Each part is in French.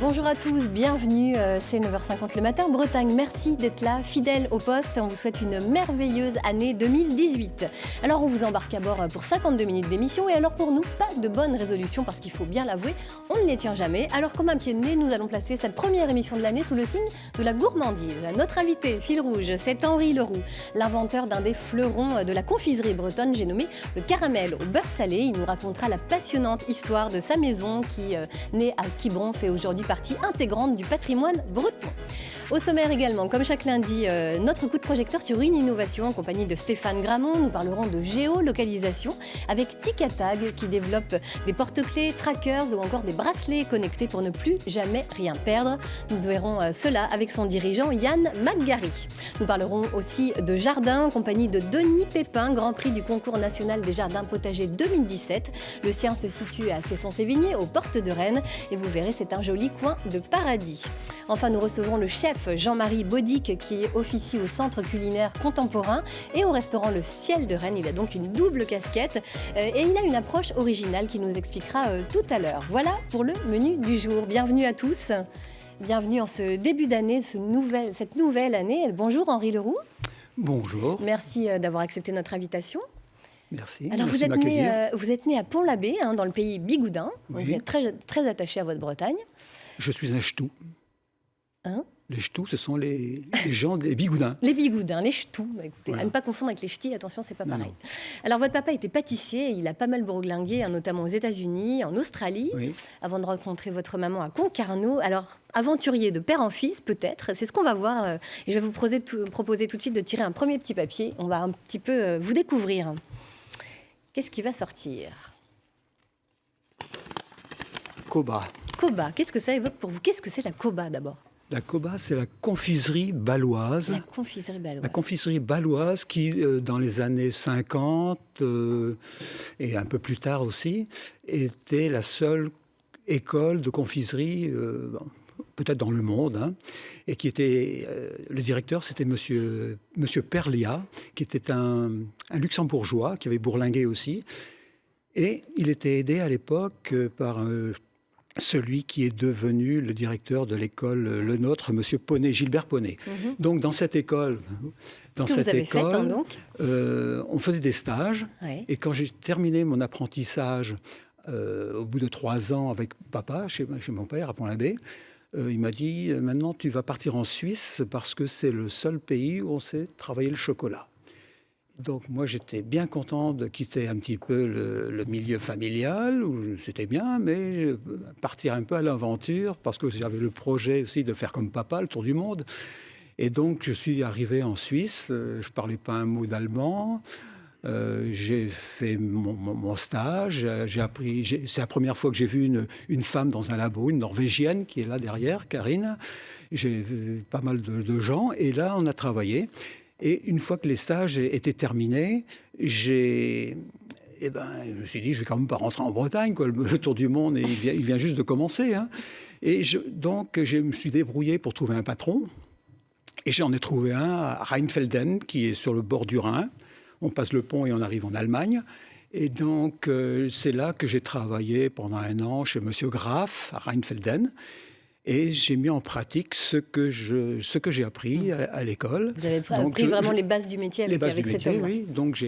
Bonjour à tous, bienvenue, c'est 9h50 le matin. Bretagne, merci d'être là, fidèle au poste. On vous souhaite une merveilleuse année 2018. Alors on vous embarque à bord pour 52 minutes d'émission et alors pour nous, pas de bonnes résolutions parce qu'il faut bien l'avouer, on ne les tient jamais. Alors comme un pied de nez, nous allons placer cette première émission de l'année sous le signe de la gourmandise. Notre invité, fil rouge, c'est Henri Leroux, l'inventeur d'un des fleurons de la confiserie bretonne, j'ai nommé le caramel au beurre salé. Il nous racontera la passionnante histoire de sa maison qui, née à Quiberon, fait aujourd'hui partie intégrante du patrimoine breton. Au sommaire également, comme chaque lundi, notre coup de projecteur sur une innovation en compagnie de Stéphane Gramont. Nous parlerons de géolocalisation avec Ticatag qui développe des porte-clés, trackers ou encore des bracelets connectés pour ne plus jamais rien perdre. Nous verrons cela avec son dirigeant Yann McGarry. Nous parlerons aussi de jardin en compagnie de Denis Pépin, Grand Prix du concours national des jardins potagers 2017. Le sien se situe à Cesson-Sévigné, aux portes de Rennes. Et vous verrez, c'est un joli coin de paradis. Enfin, nous recevrons le chef Jean-Marie Baudic qui officie au Centre culinaire contemporain et au restaurant Le Ciel de Rennes. Il a donc une double casquette et il a une approche originale qu'il nous expliquera tout à l'heure. Voilà pour le menu du jour. Bienvenue à tous. Bienvenue en ce début d'année, cette nouvelle année. Bonjour Henri Leroux. Bonjour. Merci d'avoir accepté notre invitation. Merci. Alors vous êtes né à Pont-l'Abbé, dans le pays bigoudin. Oui. Vous êtes très, très attaché à votre Bretagne. Je suis un ch'tou. Hein ? Les ch'tous, ce sont les gens des bigoudins. Les bigoudins, les ch'tous. Écoutez, Voilà. à ne pas confondre avec les ch'tis, attention, c'est pas pareil. Non. Alors, votre papa était pâtissier, et il a pas mal bourlingué, notamment aux États-Unis, en Australie, Oui. avant de rencontrer votre maman à Concarneau. Alors, aventurier de père en fils, peut-être, c'est ce qu'on va voir. Et je vais vous proposer tout de suite de tirer un premier petit papier. On va un petit peu vous découvrir. Qu'est-ce qui va sortir ? Coba. Coba, qu'est-ce que ça évoque pour vous ? Qu'est-ce que c'est la Coba, d'abord ? La Coba, c'est la confiserie baloise. La confiserie baloise. La confiserie baloise qui, dans les années 50 et un peu plus tard aussi, était la seule école de confiserie, peut-être dans le monde, et qui était le directeur, c'était Monsieur Perlia, qui était un luxembourgeois qui avait bourlingué aussi, et il était aidé à l'époque par celui qui est devenu le directeur de l'école Le Nôtre, Monsieur Poney, Gilbert Poney. Mhm. Donc dans cette école, Que vous avez fait, donc on faisait des stages, Ouais. et quand j'ai terminé mon apprentissage au bout de 3 ans avec papa, chez mon père à Pont-l'Abbé, il m'a dit « Maintenant, tu vas partir en Suisse parce que c'est le seul pays où on sait travailler le chocolat. » Donc moi, j'étais bien content de quitter un petit peu le milieu familial, où c'était bien, mais partir un peu à l'aventure, parce que j'avais le projet aussi de faire comme papa, le tour du monde. Et donc, je suis arrivé en Suisse, je ne parlais pas un mot d'allemand. J'ai fait mon stage, j'ai appris. C'est la première fois que j'ai vu une femme dans un labo, une Norvégienne qui est là derrière, Karine. J'ai vu pas mal de gens, et là, on a travaillé. Et une fois que les stages étaient terminés, je me suis dit, je vais quand même pas rentrer en Bretagne, quoi. Le tour du monde, il vient juste de commencer. Et donc, je me suis débrouillé pour trouver un patron. Et j'en ai trouvé un à Rheinfelden, qui est sur le bord du Rhin. On passe le pont et on arrive en Allemagne. Et donc, c'est là que j'ai travaillé pendant 1 an chez Monsieur Graf, à Rheinfelden. Et j'ai mis en pratique ce que j'ai appris à l'école. Vous avez appris vraiment les bases du métier avec cet homme. Oui. Donc,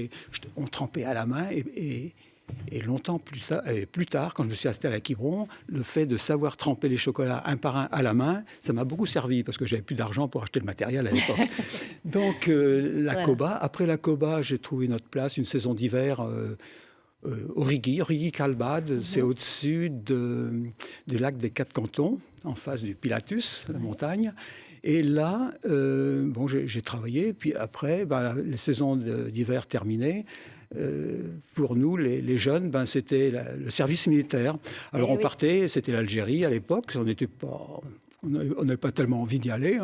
on trempait à la main. Et longtemps plus tard, quand je me suis installé à Quiberon, le fait de savoir tremper les chocolats un par un à la main, ça m'a beaucoup servi parce que j'avais plus d'argent pour acheter le matériel à l'époque. Donc, Voilà. Coba. Après la Coba, j'ai trouvé notre place, une saison d'hiver au Rigi Kalbad. C'est au-dessus du lac des 4 cantons, en face du Pilatus, la montagne. Et là, j'ai travaillé. Puis après, les saisons d'hiver terminées, pour nous, les jeunes, c'était le service militaire. Alors, on partait, c'était l'Algérie à l'époque. On n'avait pas tellement envie d'y aller.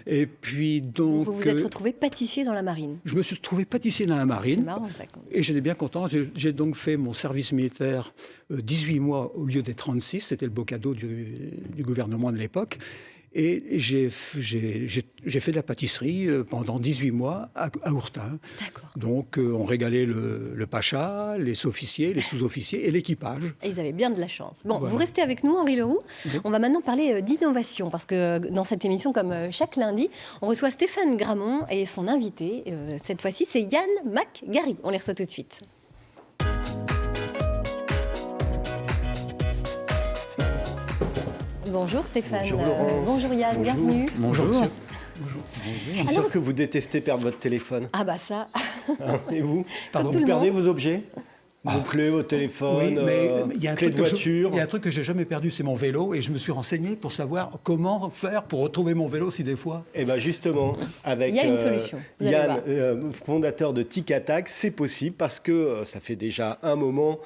Et puis, donc... Vous vous êtes retrouvé pâtissier dans la marine. Je me suis retrouvé pâtissier dans la marine. C'est marrant, ça. Et j'étais bien content. J'ai donc fait mon service militaire 18 mois au lieu des 36. C'était le beau cadeau du gouvernement de l'époque. Et j'ai fait de la pâtisserie pendant 18 mois à Ourtin. D'accord. Donc, on régalait le pacha, les officiers, les sous-officiers et l'équipage. Et ils avaient bien de la chance. Bon, Voilà. vous restez avec nous, Henri Leroux. Oui. On va maintenant parler d'innovation, parce que dans cette émission, comme chaque lundi, on reçoit Stéphane Gramont et son invité. Cette fois-ci, c'est Yann McGarry. On les reçoit tout de suite. Bonjour Stéphane. Bonjour Laurence. Bonjour Yann, Bonjour. bienvenue. Bonjour. Bonjour. Je suis Alors- sûr que vous détestez perdre votre téléphone. Ah bah ça, Et vous Comme tout Vous le perdez monde. vos objets Vos clés, vos téléphones, Oui, mais il y a un clés de truc que voiture. il y a un truc que j'ai jamais perdu, c'est mon vélo. Et je me suis renseigné pour savoir comment faire pour retrouver mon vélo si des fois... Et bien justement, avec Il y a une solution, vous allez voir. Yann, fondateur de Tic Attack, c'est possible parce que ça fait déjà un moment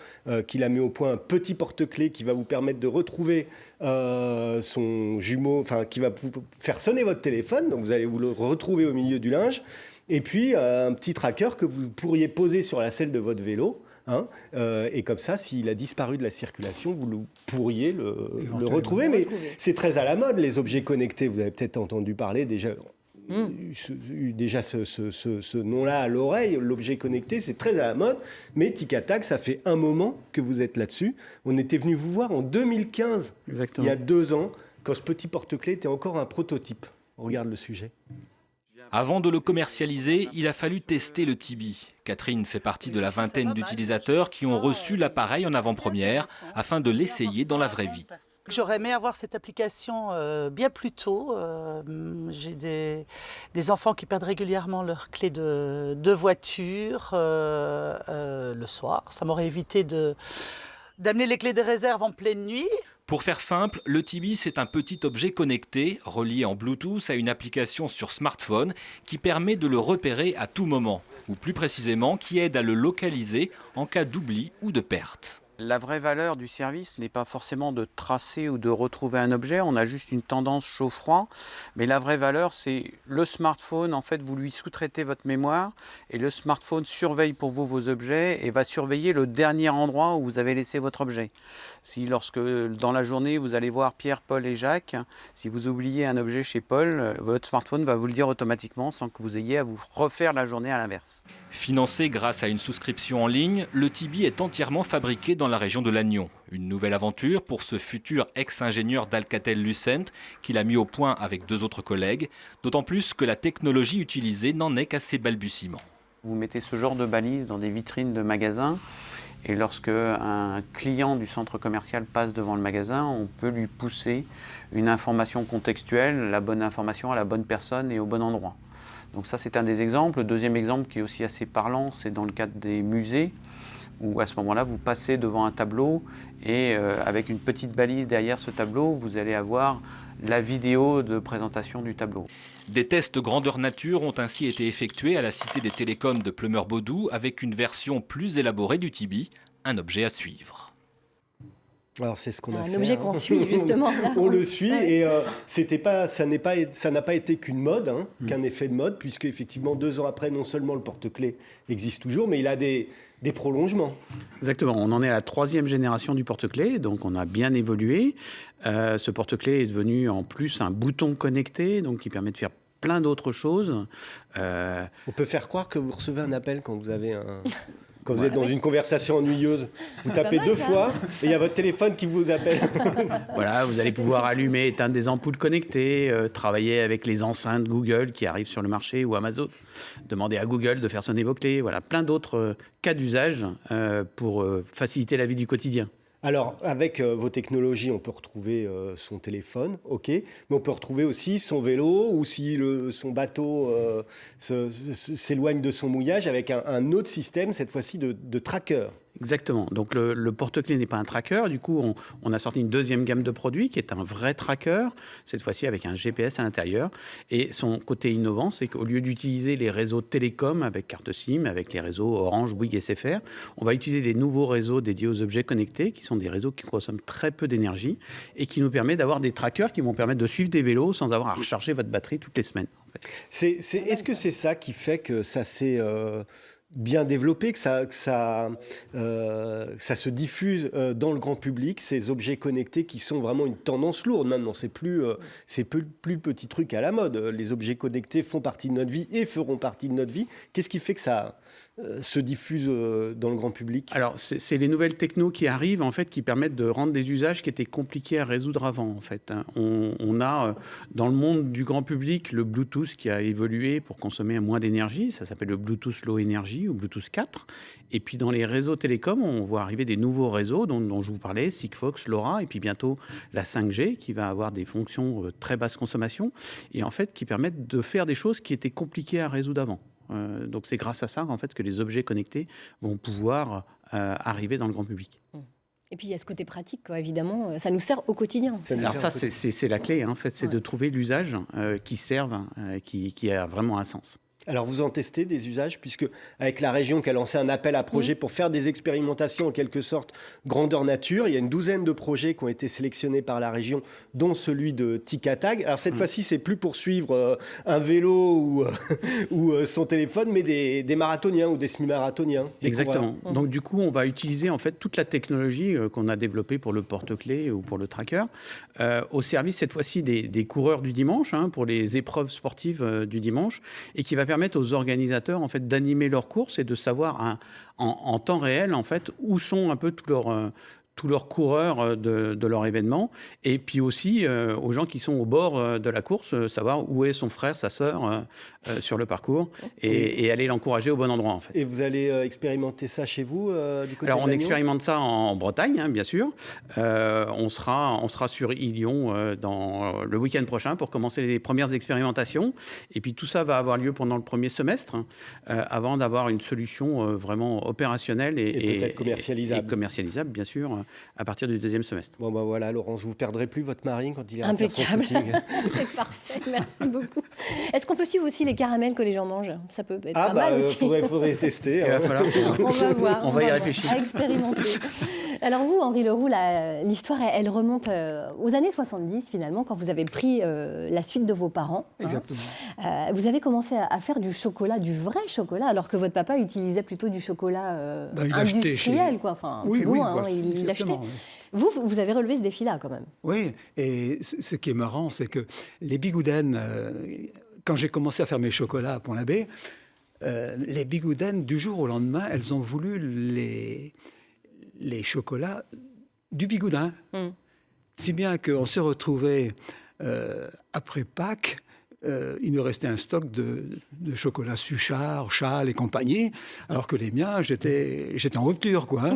qu'il a mis au point un petit porte-clés qui va vous permettre de retrouver son jumeau, enfin qui va vous faire sonner votre téléphone, donc vous allez vous le retrouver au milieu du linge. Et puis un petit tracker que vous pourriez poser sur la selle de votre vélo. Et comme ça, s'il a disparu de la circulation, vous pourriez le retrouver. Mais c'est très à la mode, les objets connectés. Vous avez peut-être entendu parler déjà, ce nom-là à l'oreille. L'objet connecté, c'est très à la mode. Mais Tic Attack, ça fait un moment que vous êtes là-dessus. On était venu vous voir en 2015, Exactement. il y a 2 ans, quand ce petit porte-clés était encore un prototype. On regarde le sujet. Avant de le commercialiser, il a fallu tester le Tibi. Catherine fait partie de la vingtaine d'utilisateurs qui ont reçu l'appareil en avant-première afin de l'essayer dans la vraie vie. J'aurais aimé avoir cette application bien plus tôt. J'ai des enfants qui perdent régulièrement leurs clés de voiture le soir. Ça m'aurait évité d'amener les clés de réserve en pleine nuit. Pour faire simple, le Tibi, c'est un petit objet connecté, relié en Bluetooth à une application sur smartphone qui permet de le repérer à tout moment, ou plus précisément, qui aide à le localiser en cas d'oubli ou de perte. La vraie valeur du service n'est pas forcément de tracer ou de retrouver un objet, on a juste une tendance chaud-froid, mais la vraie valeur c'est le smartphone, en fait vous lui sous-traitez votre mémoire et le smartphone surveille pour vous vos objets et va surveiller le dernier endroit où vous avez laissé votre objet. Si lorsque dans la journée vous allez voir Pierre, Paul et Jacques, si vous oubliez un objet chez Paul, votre smartphone va vous le dire automatiquement sans que vous ayez à vous refaire la journée à l'inverse. Financé grâce à une souscription en ligne, le Tibi est entièrement fabriqué dans la région de Lannion. Une nouvelle aventure pour ce futur ex-ingénieur d'Alcatel-Lucent qu'il a mis au point avec 2 autres collègues, d'autant plus que la technologie utilisée n'en est qu'à ses balbutiements. Vous mettez ce genre de balises dans des vitrines de magasins et lorsque un client du centre commercial passe devant le magasin, on peut lui pousser une information contextuelle, la bonne information à la bonne personne et au bon endroit. Donc ça c'est un des exemples. Le deuxième exemple qui est aussi assez parlant, c'est dans le cadre des musées où à ce moment-là vous passez devant un tableau et avec une petite balise derrière ce tableau, vous allez avoir la vidéo de présentation du tableau. Des tests grandeur nature ont ainsi été effectués à la Cité des Télécoms de Pleumeur-Baudou avec une version plus élaborée du Tibi, un objet à suivre. Alors c'est ce qu'on a Un fait. objet qu'on suit, justement. Là. On le suit Ouais. et ça n'a pas été qu'une mode, qu'un effet de mode, puisque effectivement 2 ans après, non seulement le porte-clés existe toujours, mais il a des prolongements. Exactement, on en est à la 3e génération du porte-clés, donc on a bien évolué. Ce porte-clés est devenu en plus un bouton connecté, donc qui permet de faire plein d'autres choses. On peut faire croire que vous recevez un appel quand vous avez Quand vous êtes dans une conversation ennuyeuse, vous tapez mal, 2 ça. fois et il y a votre téléphone qui vous appelle. Voilà, vous allez pouvoir allumer, éteindre des ampoules connectées, travailler avec les enceintes Google qui arrivent sur le marché ou Amazon, demander à Google de faire sonner vos clés. Voilà, plein d'autres cas d'usage pour faciliter la vie du quotidien. Alors, avec vos technologies, on peut retrouver son téléphone, ok, mais on peut retrouver aussi son vélo ou si son bateau s'éloigne de son mouillage avec un autre système, cette fois-ci de tracker. Exactement. Donc le porte-clés n'est pas un tracker. Du coup, on a sorti une 2e gamme de produits qui est un vrai tracker, cette fois-ci avec un GPS à l'intérieur. Et son côté innovant, c'est qu'au lieu d'utiliser les réseaux télécoms avec carte SIM, avec les réseaux Orange, Bouygues, SFR, on va utiliser des nouveaux réseaux dédiés aux objets connectés, qui sont des réseaux qui consomment très peu d'énergie et qui nous permettent d'avoir des trackers qui vont permettre de suivre des vélos sans avoir à recharger votre batterie toutes les semaines. En fait. Est-ce que c'est ça qui fait que ça s'est bien développé, que ça se diffuse dans le grand public, ces objets connectés qui sont vraiment une tendance lourde maintenant. C'est plus le petit truc à la mode. Les objets connectés font partie de notre vie et feront partie de notre vie. Qu'est-ce qui fait que ça se diffuse dans le grand public? Alors, c'est les nouvelles technos qui arrivent, en fait, qui permettent de rendre des usages qui étaient compliqués à résoudre avant, en fait. On a, dans le monde du grand public, le Bluetooth qui a évolué pour consommer moins d'énergie. Ça s'appelle le Bluetooth Low Energy ou Bluetooth 4. Et puis, dans les réseaux télécoms, on voit arriver des nouveaux réseaux dont je vous parlais, Sigfox, LoRa, et puis bientôt la 5G, qui va avoir des fonctions très basse consommation, et en fait, qui permettent de faire des choses qui étaient compliquées à résoudre avant. Donc c'est grâce à ça en fait que les objets connectés vont pouvoir arriver dans le grand public. Et puis il y a ce côté pratique, quoi, évidemment, ça nous sert au quotidien. Alors ça c'est la clé, hein, en fait, c'est de trouver l'usage qui serve, qui a vraiment un sens. Alors vous en testez des usages, puisque avec la région qui a lancé un appel à projets pour faire des expérimentations en quelque sorte grandeur nature, il y a une douzaine de projets qui ont été sélectionnés par la région, dont celui de Ticatag. Alors cette fois-ci, c'est plus pour suivre un vélo ou son téléphone, mais des marathoniens ou des semi-marathoniens. Exactement. Donc du coup, on va utiliser en fait toute la technologie qu'on a développée pour le porte-clés ou pour le tracker, au service cette fois-ci des coureurs du dimanche, hein, pour les épreuves sportives du dimanche, et qui va permettre aux organisateurs en fait d'animer leurs courses et de savoir en temps réel en fait où sont un peu tous leurs coureurs de leur événement, et puis aussi aux gens qui sont au bord de la course, savoir où est son frère, sa sœur sur le parcours, et aller l'encourager au bon endroit en fait. Et vous allez expérimenter ça chez vous du côté Alors de on Lannion? expérimente ça en Bretagne, hein, bien sûr. On sera sur Ilion dans le week-end prochain pour commencer les premières expérimentations, et puis tout ça va avoir lieu pendant le premier semestre, avant d'avoir une solution vraiment opérationnelle et peut-être commercialisable. Et commercialisable, bien sûr, à partir du deuxième semestre. Bon ben voilà, Laurence, vous ne perdrez plus votre mari quand il ira faire son footing. C'est parfait, merci beaucoup. Est-ce qu'on peut suivre aussi les caramels que les gens mangent? Ça peut être pas mal aussi. Faudrait tester. Il va falloir On va voir. On va y réfléchir. À expérimenter. Alors vous, Henri Leroux, l'histoire, elle remonte aux années 70 finalement, quand vous avez pris la suite de vos parents. Exactement. Vous avez commencé à faire du chocolat, du vrai chocolat, alors que votre papa utilisait plutôt du chocolat industriel, quoi. Enfin, oui, plus ou moins, voilà, il l'achetait. oui. Vous avez relevé ce défi-là quand même. Oui, et ce qui est marrant, c'est que les bigoudaines, quand j'ai commencé à faire mes chocolats à Pont-l'Abbé, les bigoudaines, du jour au lendemain, elles ont voulu les chocolats du bigoudin. Si bien qu'on s'est retrouvés après Pâques, il nous restait un stock de chocolat Suchard, Châle et compagnie, alors que les miens, j'étais en rupture, quoi. Hein.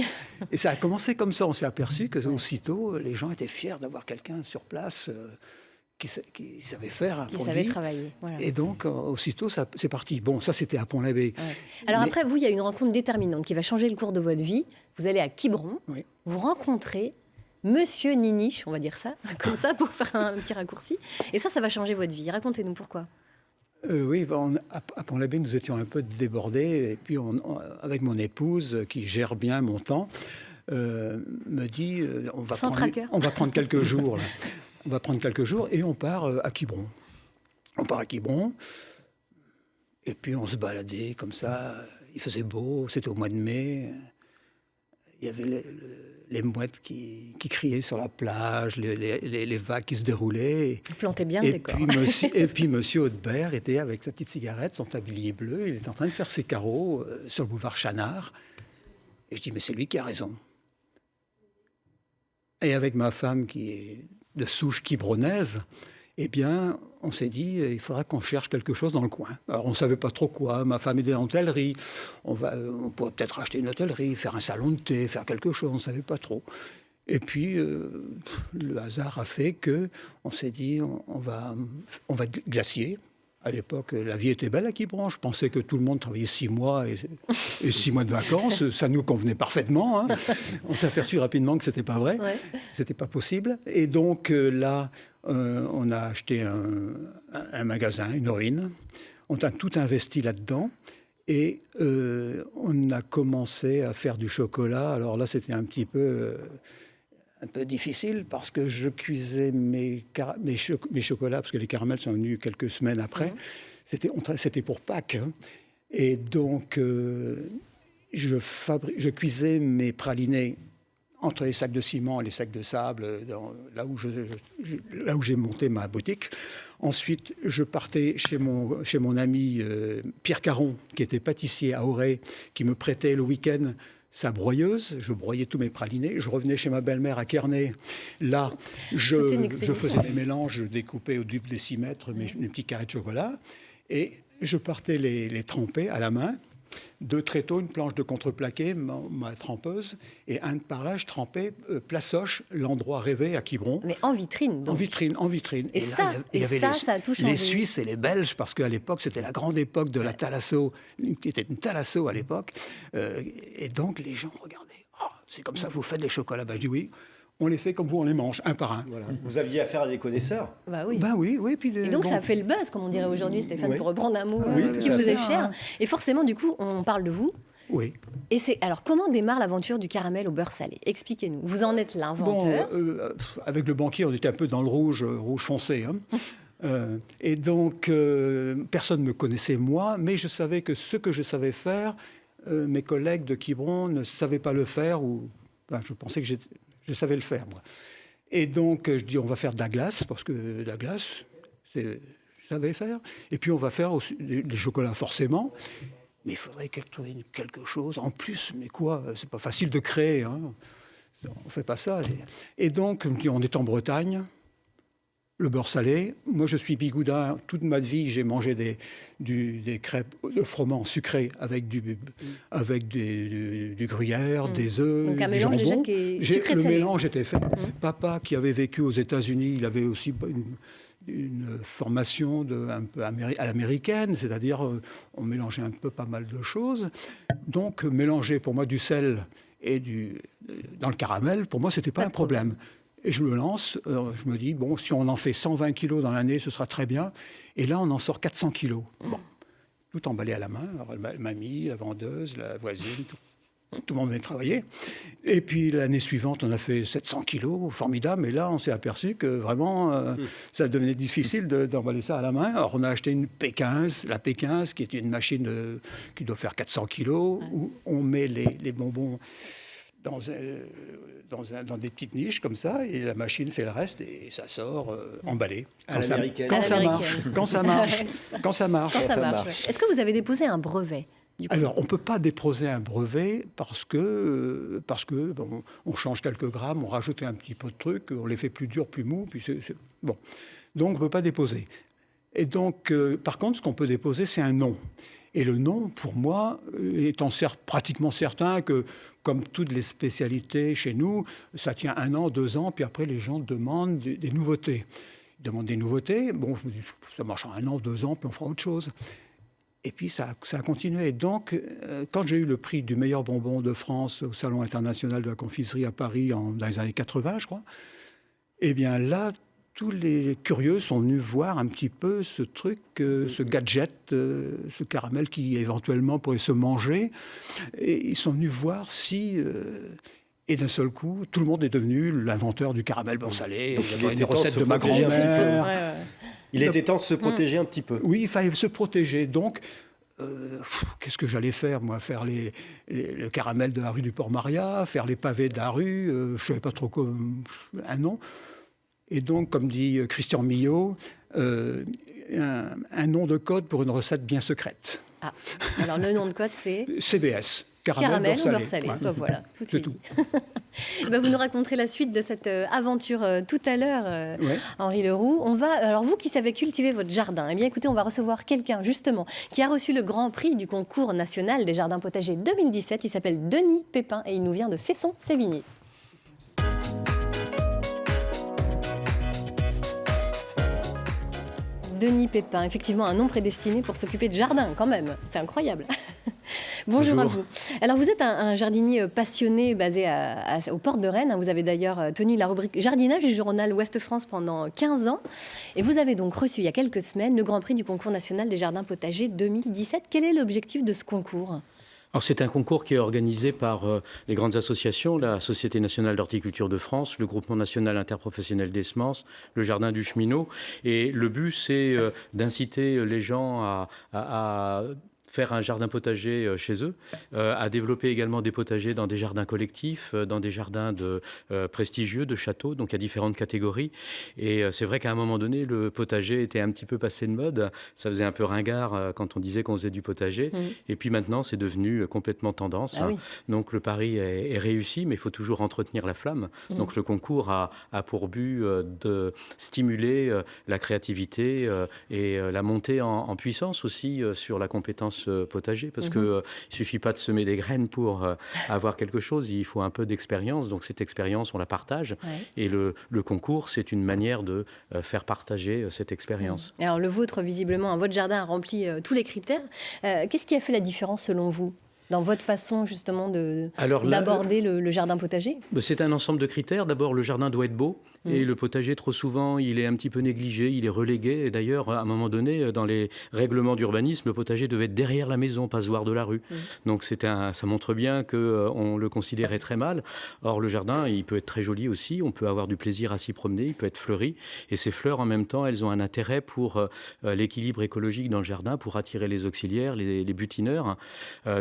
Et ça a commencé comme ça. On s'est aperçu que aussitôt, les gens étaient fiers d'avoir quelqu'un sur place qui savait faire un produit. Qui savait travailler. Voilà. Et donc, aussitôt, c'est parti. Bon, ça, c'était à Pont-l'Abbé. Ouais. Alors après, vous, il y a une rencontre déterminante qui va changer le cours de votre vie. Vous allez à Quiberon, vous rencontrez Monsieur Niniche, on va dire ça, comme ça, pour faire un petit raccourci. Et ça va changer votre vie. Racontez-nous pourquoi. Oui, à Pont-l'Abbé, nous étions un peu débordés. Et puis, avec mon épouse, qui gère bien mon temps, me dit on va prendre quelques jours. Là. On va prendre quelques jours et on part à Quiberon. On part à Quiberon. Et puis, on se baladait comme ça. Il faisait beau, c'était au mois de mai. Il y avait les mouettes qui criaient sur la plage, les vagues qui se déroulaient. Vous plantez bien le décor. Et puis monsieur Audebert était avec sa petite cigarette, son tablier bleu, il était en train de faire ses carreaux sur le boulevard Chanard. Et je dis, mais c'est lui qui a raison. Et avec ma femme qui est de souche quibronnaise, eh bien, on s'est dit, il faudra qu'on cherche quelque chose dans le coin. Alors, on ne savait pas trop quoi. Ma femme était en hôtellerie. On pourrait peut-être acheter une hôtellerie, faire un salon de thé, faire quelque chose. On ne savait pas trop. Et puis, le hasard a fait qu'on s'est dit, on va glacier. À l'époque, la vie était belle à Quiberon. Je pensais que tout le monde travaillait 6 mois et 6 mois de vacances. Ça nous convenait parfaitement. Hein. On s'est aperçu rapidement que ce n'était pas vrai. Ouais. Ce n'était pas possible. Et donc, là... on a acheté un magasin, une ruine. On a tout investi là-dedans. Et on a commencé à faire du chocolat. Alors là, c'était un peu difficile parce que je cuisais mes chocolats, parce que les caramels sont venus quelques semaines après. C'était pour Pâques. Hein. Et donc, je cuisais mes pralinés entre les sacs de ciment et les sacs de sable, là où j'ai monté ma boutique. Ensuite, je partais chez mon ami Pierre Caron, qui était pâtissier à Auray, qui me prêtait le week-end sa broyeuse. Je broyais tous mes pralinés. Je revenais chez ma belle-mère à Kearney. Là, je faisais des mélanges, je découpais au décimètre mes petits carrés de chocolat. Et je partais les tremper à la main. 2 tréteaux, une planche de contreplaqué, ma trempeuse, et un par là, je trempais Plaçoche, l'endroit rêvé à Quiberon. Mais en vitrine, donc. En vitrine. Et là, il y avait ça a tout changé. les Suisses et les Belges, parce qu'à l'époque, c'était la grande époque de la Thalasso, qui était une Thalasso à l'époque. Et donc, les gens regardaient. Oh, c'est comme ça que vous faites des chocolats. Ben, je dis oui. On les fait comme vous, on les mange, un par un. Voilà. Vous aviez affaire à des connaisseurs. Bah oui. Ben oui. Puis et donc, ça a fait le buzz, comme on dirait aujourd'hui, Stéphane, Oui. pour reprendre un mot qui tout à vous est fait. cher. Et forcément, du coup, on parle de vous. Oui. Et alors, comment démarre l'aventure du caramel au beurre salé? Expliquez-nous. Vous en êtes l'inventeur. Avec le banquier, on était un peu dans le rouge foncé. Hein. Et donc, personne ne me connaissait, moi, mais je savais que ce que je savais faire, mes collègues de Quiberon ne savaient pas le faire, je pensais que je savais le faire, moi. Et donc, je dis, on va faire de la glace, parce que la glace, je savais faire. Et puis, on va faire aussi les chocolats, forcément. Mais il faudrait quelque chose en plus. Mais quoi? C'est pas facile de créer. Hein. On fait pas ça. Et donc, on est en Bretagne. Le beurre salé. Moi, je suis bigoudin. Toute ma vie, j'ai mangé des crêpes de froment sucré avec du gruyère, des œufs, donc un du mélange jambon. déjà qui est sucré Le salé. mélange était fait. Papa, qui avait vécu aux États-Unis, il avait aussi une formation un peu à l'américaine, c'est-à-dire on mélangeait un peu pas mal de choses. Donc, mélanger pour moi du sel et dans le caramel, pour moi, c'était pas un problème. Et je me lance, je me dis, bon, si on en fait 120 kilos dans l'année, ce sera très bien. Et là, on en sort 400 kilos. Bon, tout emballé à la main. Alors, mamie, la vendeuse, la voisine, tout le monde venait travailler. Et puis, l'année suivante, on a fait 700 kilos, formidable. Et là, on s'est aperçu que vraiment, ça devenait difficile d'emballer ça à la main. Alors, on a acheté une P15, la P15, qui est une machine qui doit faire 400 kilos, où on met les bonbons dans des petites niches comme ça, et la machine fait le reste, et ça sort emballé. À l'américaine. Quand ça marche. Quand ça marche. Ouais. Est-ce que vous avez déposé un brevet? Alors, on ne peut pas déposer un brevet parce que bon, on change quelques grammes, on rajoute un petit peu de trucs, on les fait plus durs, plus mous, puis bon. Donc, on ne peut pas déposer. Et donc, par contre, ce qu'on peut déposer, c'est un nom. Et le nom, pour moi, étant pratiquement certain que, comme toutes les spécialités chez nous, ça tient 1 an, 2 ans, puis après, les gens demandent des nouveautés. Ils demandent des nouveautés, bon, je me dis, ça marche en 1 an, 2 ans, puis on fera autre chose. Et puis, ça a continué. Et donc, quand j'ai eu le prix du meilleur bonbon de France au Salon international de la confiserie à Paris dans les années 80, je crois, eh bien là, tous les curieux sont venus voir un petit peu ce truc, ce gadget, ce caramel qui éventuellement pourrait se manger. Et ils sont venus voir si... et d'un seul coup, tout le monde est devenu l'inventeur du caramel beurre salé. Il y avait des recettes de ma grand-mère. Il était temps de se protéger un petit peu. Oui, il fallait se protéger. Donc, qu'est-ce que j'allais faire, moi? Faire le caramel de la rue du Port-Maria, faire les pavés de la rue, je ne savais pas trop un nom. Et donc, comme dit Christian Millot, un nom de code pour une recette bien secrète. Ah, alors le nom de code, c'est CBS. Caramel ou beurre salé. Ouais. Ben voilà, c'est tout. Ben vous nous raconterez la suite de cette aventure tout à l'heure, Ouais. Henri Leroux. Alors vous qui savez cultiver votre jardin, eh bien écoutez, on va recevoir quelqu'un justement qui a reçu le grand prix du concours national des jardins potagers 2017. Il s'appelle Denis Pépin et il nous vient de Cesson-Sévigné. Denis Pépin, effectivement un nom prédestiné pour s'occuper de jardin quand même, c'est incroyable. Bonjour à vous. Alors vous êtes un jardinier passionné basé aux portes de Rennes. Vous avez d'ailleurs tenu la rubrique jardinage du journal Ouest France pendant 15 ans. Et vous avez donc reçu il y a quelques semaines le Grand Prix du concours national des jardins potagers 2017. Quel est l'objectif de ce concours ? Alors c'est un concours qui est organisé par les grandes associations, la Société nationale d'horticulture de France, le Groupement national interprofessionnel des semences, le Jardin du Cheminot. Et le but, c'est d'inciter les gens à faire un jardin potager chez eux, à développer également des potagers dans des jardins collectifs, dans des jardins prestigieux, de châteaux, donc à différentes catégories. Et c'est vrai qu'à un moment donné, le potager était un petit peu passé de mode. Ça faisait un peu ringard quand on disait qu'on faisait du potager. Et puis maintenant, c'est devenu complètement tendance. Ah oui. Donc le pari est réussi, mais il faut toujours entretenir la flamme. Donc le concours a pour but de stimuler la créativité et la montée en puissance aussi sur la compétence potager, parce qu'il ne suffit pas de semer des graines pour avoir quelque chose, il faut un peu d'expérience. Donc cette expérience, on la partage. Et le concours, c'est une manière de faire partager cette expérience. Alors le vôtre, visiblement, votre jardin a rempli tous les critères. Qu'est-ce qui a fait la différence selon vous dans votre façon justement d'aborder le jardin potager? C'est un ensemble de critères. D'abord, le jardin doit être beau. Et le potager, trop souvent, il est un petit peu négligé, il est relégué. Et d'ailleurs, à un moment donné, dans les règlements d'urbanisme, le potager devait être derrière la maison, pas se voir de la rue. Donc ça montre bien qu'on le considérait très mal. Or, le jardin, il peut être très joli aussi. On peut avoir du plaisir à s'y promener, il peut être fleuri. Et ces fleurs, en même temps, elles ont un intérêt pour l'équilibre écologique dans le jardin, pour attirer les auxiliaires, les butineurs.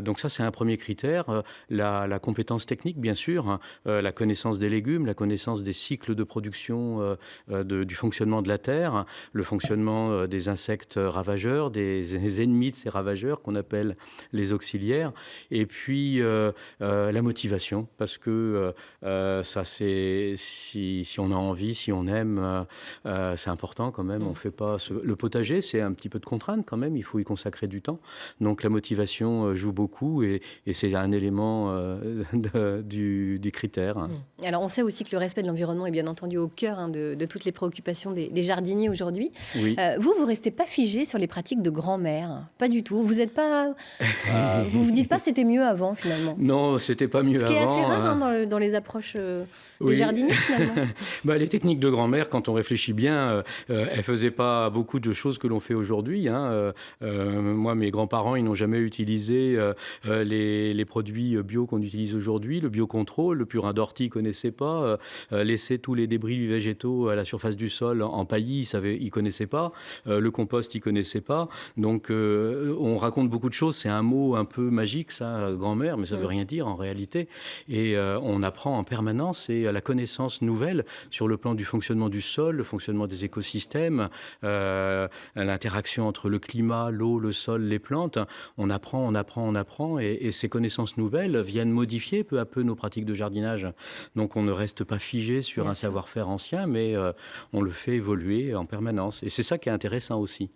Donc ça, c'est un premier critère. La compétence technique, bien sûr, la connaissance des légumes, la connaissance des cycles de production du fonctionnement de la terre, le fonctionnement des insectes ravageurs, des ennemis de ces ravageurs qu'on appelle les auxiliaires, et puis la motivation, parce que ça, c'est si on a envie, si on aime, c'est important quand même. On fait pas le potager, c'est un petit peu de contrainte quand même. Il faut y consacrer du temps. Donc la motivation joue beaucoup et c'est un élément du critère. Alors on sait aussi que le respect de l'environnement est bien entendu au cœur de toutes les préoccupations des jardiniers aujourd'hui. Oui. Vous restez pas figé sur les pratiques de grand-mère, pas du tout. Vous êtes pas, vous dites pas c'était mieux avant finalement. Non, c'était pas mieux avant. Ce qui est assez rare dans les approches des jardiniers finalement. Les techniques de grand-mère, quand on réfléchit bien, elles faisaient pas beaucoup de choses que l'on fait aujourd'hui. Moi, mes grands-parents, ils n'ont jamais utilisé les produits bio qu'on utilise aujourd'hui. Le biocontrôle, le purin d'ortie, ils connaissaient pas. Laisser tous les débris végétaux à la surface du sol en paillis, ils connaissaient pas. Le compost, ils connaissaient pas. Donc, on raconte beaucoup de choses. C'est un mot un peu magique, ça, grand-mère, mais ça veut rien dire en réalité. Et on apprend en permanence et la connaissance nouvelle sur le plan du fonctionnement du sol, le fonctionnement des écosystèmes, l'interaction entre le climat, l'eau, le sol, les plantes. On apprend. Et ces connaissances nouvelles viennent modifier peu à peu nos pratiques de jardinage. Donc, on ne reste pas figé sur un savoir-faire ancien, mais on le fait évoluer en permanence. Et c'est ça qui est intéressant aussi.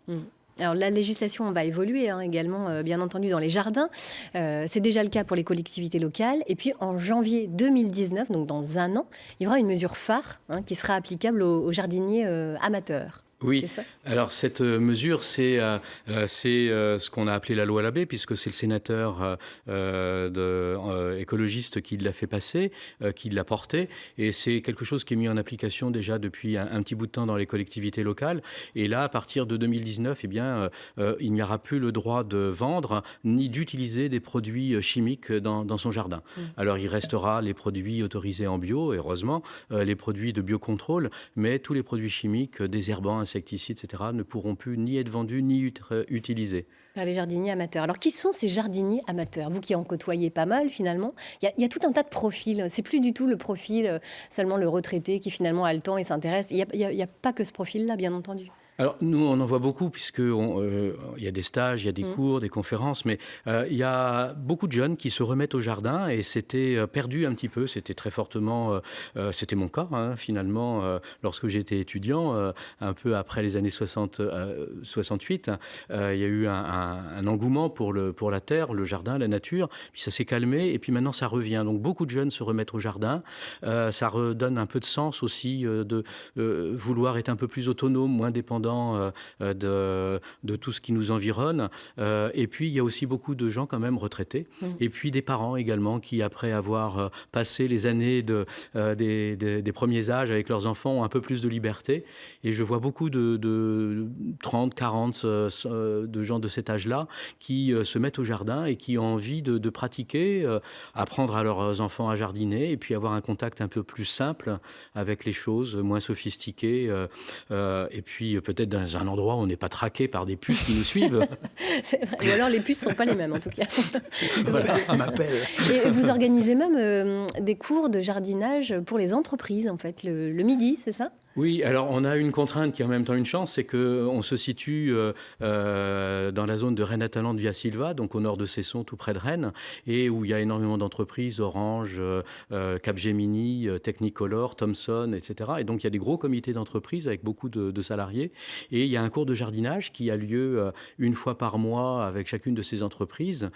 Alors la législation va évoluer également, bien entendu, dans les jardins. C'est déjà le cas pour les collectivités locales. Et puis en janvier 2019, donc dans un an, il y aura une mesure phare qui sera applicable aux jardiniers amateurs. Oui, alors cette mesure, c'est ce qu'on a appelé la loi Labbé, puisque c'est le sénateur écologiste qui l'a fait passer, qui l'a porté, et c'est quelque chose qui est mis en application déjà depuis un petit bout de temps dans les collectivités locales. Et là, à partir de 2019, il n'y aura plus le droit de vendre ni d'utiliser des produits chimiques dans son jardin. Alors il restera les produits autorisés en bio, heureusement, les produits de biocontrôle, mais tous les produits chimiques, désherbants, insecticides, etc., ne pourront plus ni être vendus ni être utilisés. Par les jardiniers amateurs. Alors, qui sont ces jardiniers amateurs? Vous qui en côtoyez pas mal, finalement, il y a tout un tas de profils. C'est plus du tout le profil seulement le retraité qui, finalement, a le temps et s'intéresse. Il n'y a pas que ce profil-là, bien entendu. Alors, nous, on en voit beaucoup, puisqu'il y a des stages, il y a des cours, des conférences, mais il y a beaucoup de jeunes qui se remettent au jardin et c'était perdu un petit peu. C'était très fortement... c'était mon cas, finalement, lorsque j'étais étudiant, un peu après les années 68. Il y a eu un engouement pour la terre, le jardin, la nature, puis ça s'est calmé et puis maintenant ça revient. Donc, beaucoup de jeunes se remettent au jardin. Ça redonne un peu de sens aussi de vouloir être un peu plus autonome, moins dépendant de tout ce qui nous environne. Et puis, il y a aussi beaucoup de gens quand même retraités. Et puis, des parents également qui, après avoir passé les années des premiers âges avec leurs enfants, ont un peu plus de liberté. Et je vois beaucoup de 30, 40 de gens de cet âge-là qui se mettent au jardin et qui ont envie de pratiquer, apprendre à leurs enfants à jardiner et puis avoir un contact un peu plus simple avec les choses, moins sophistiquées. Et puis, peut-être peut-être dans un endroit où on n'est pas traqué par des puces qui nous suivent. C'est vrai. Ou alors les puces ne sont pas les mêmes en tout cas. Voilà. On m'appelle. Et vous organisez même des cours de jardinage pour les entreprises en fait, le midi, c'est ça? Oui, alors on a une contrainte qui est en même temps une chance, c'est qu'on se situe dans la zone de Rennes-Atalante Via Silva, donc au nord de Cesson, tout près de Rennes, et où il y a énormément d'entreprises, Orange, Capgemini, Technicolor, Thomson, etc. Et donc il y a des gros comités d'entreprise avec beaucoup de salariés. Et il y a un cours de jardinage qui a lieu une fois par mois avec chacune de ces entreprises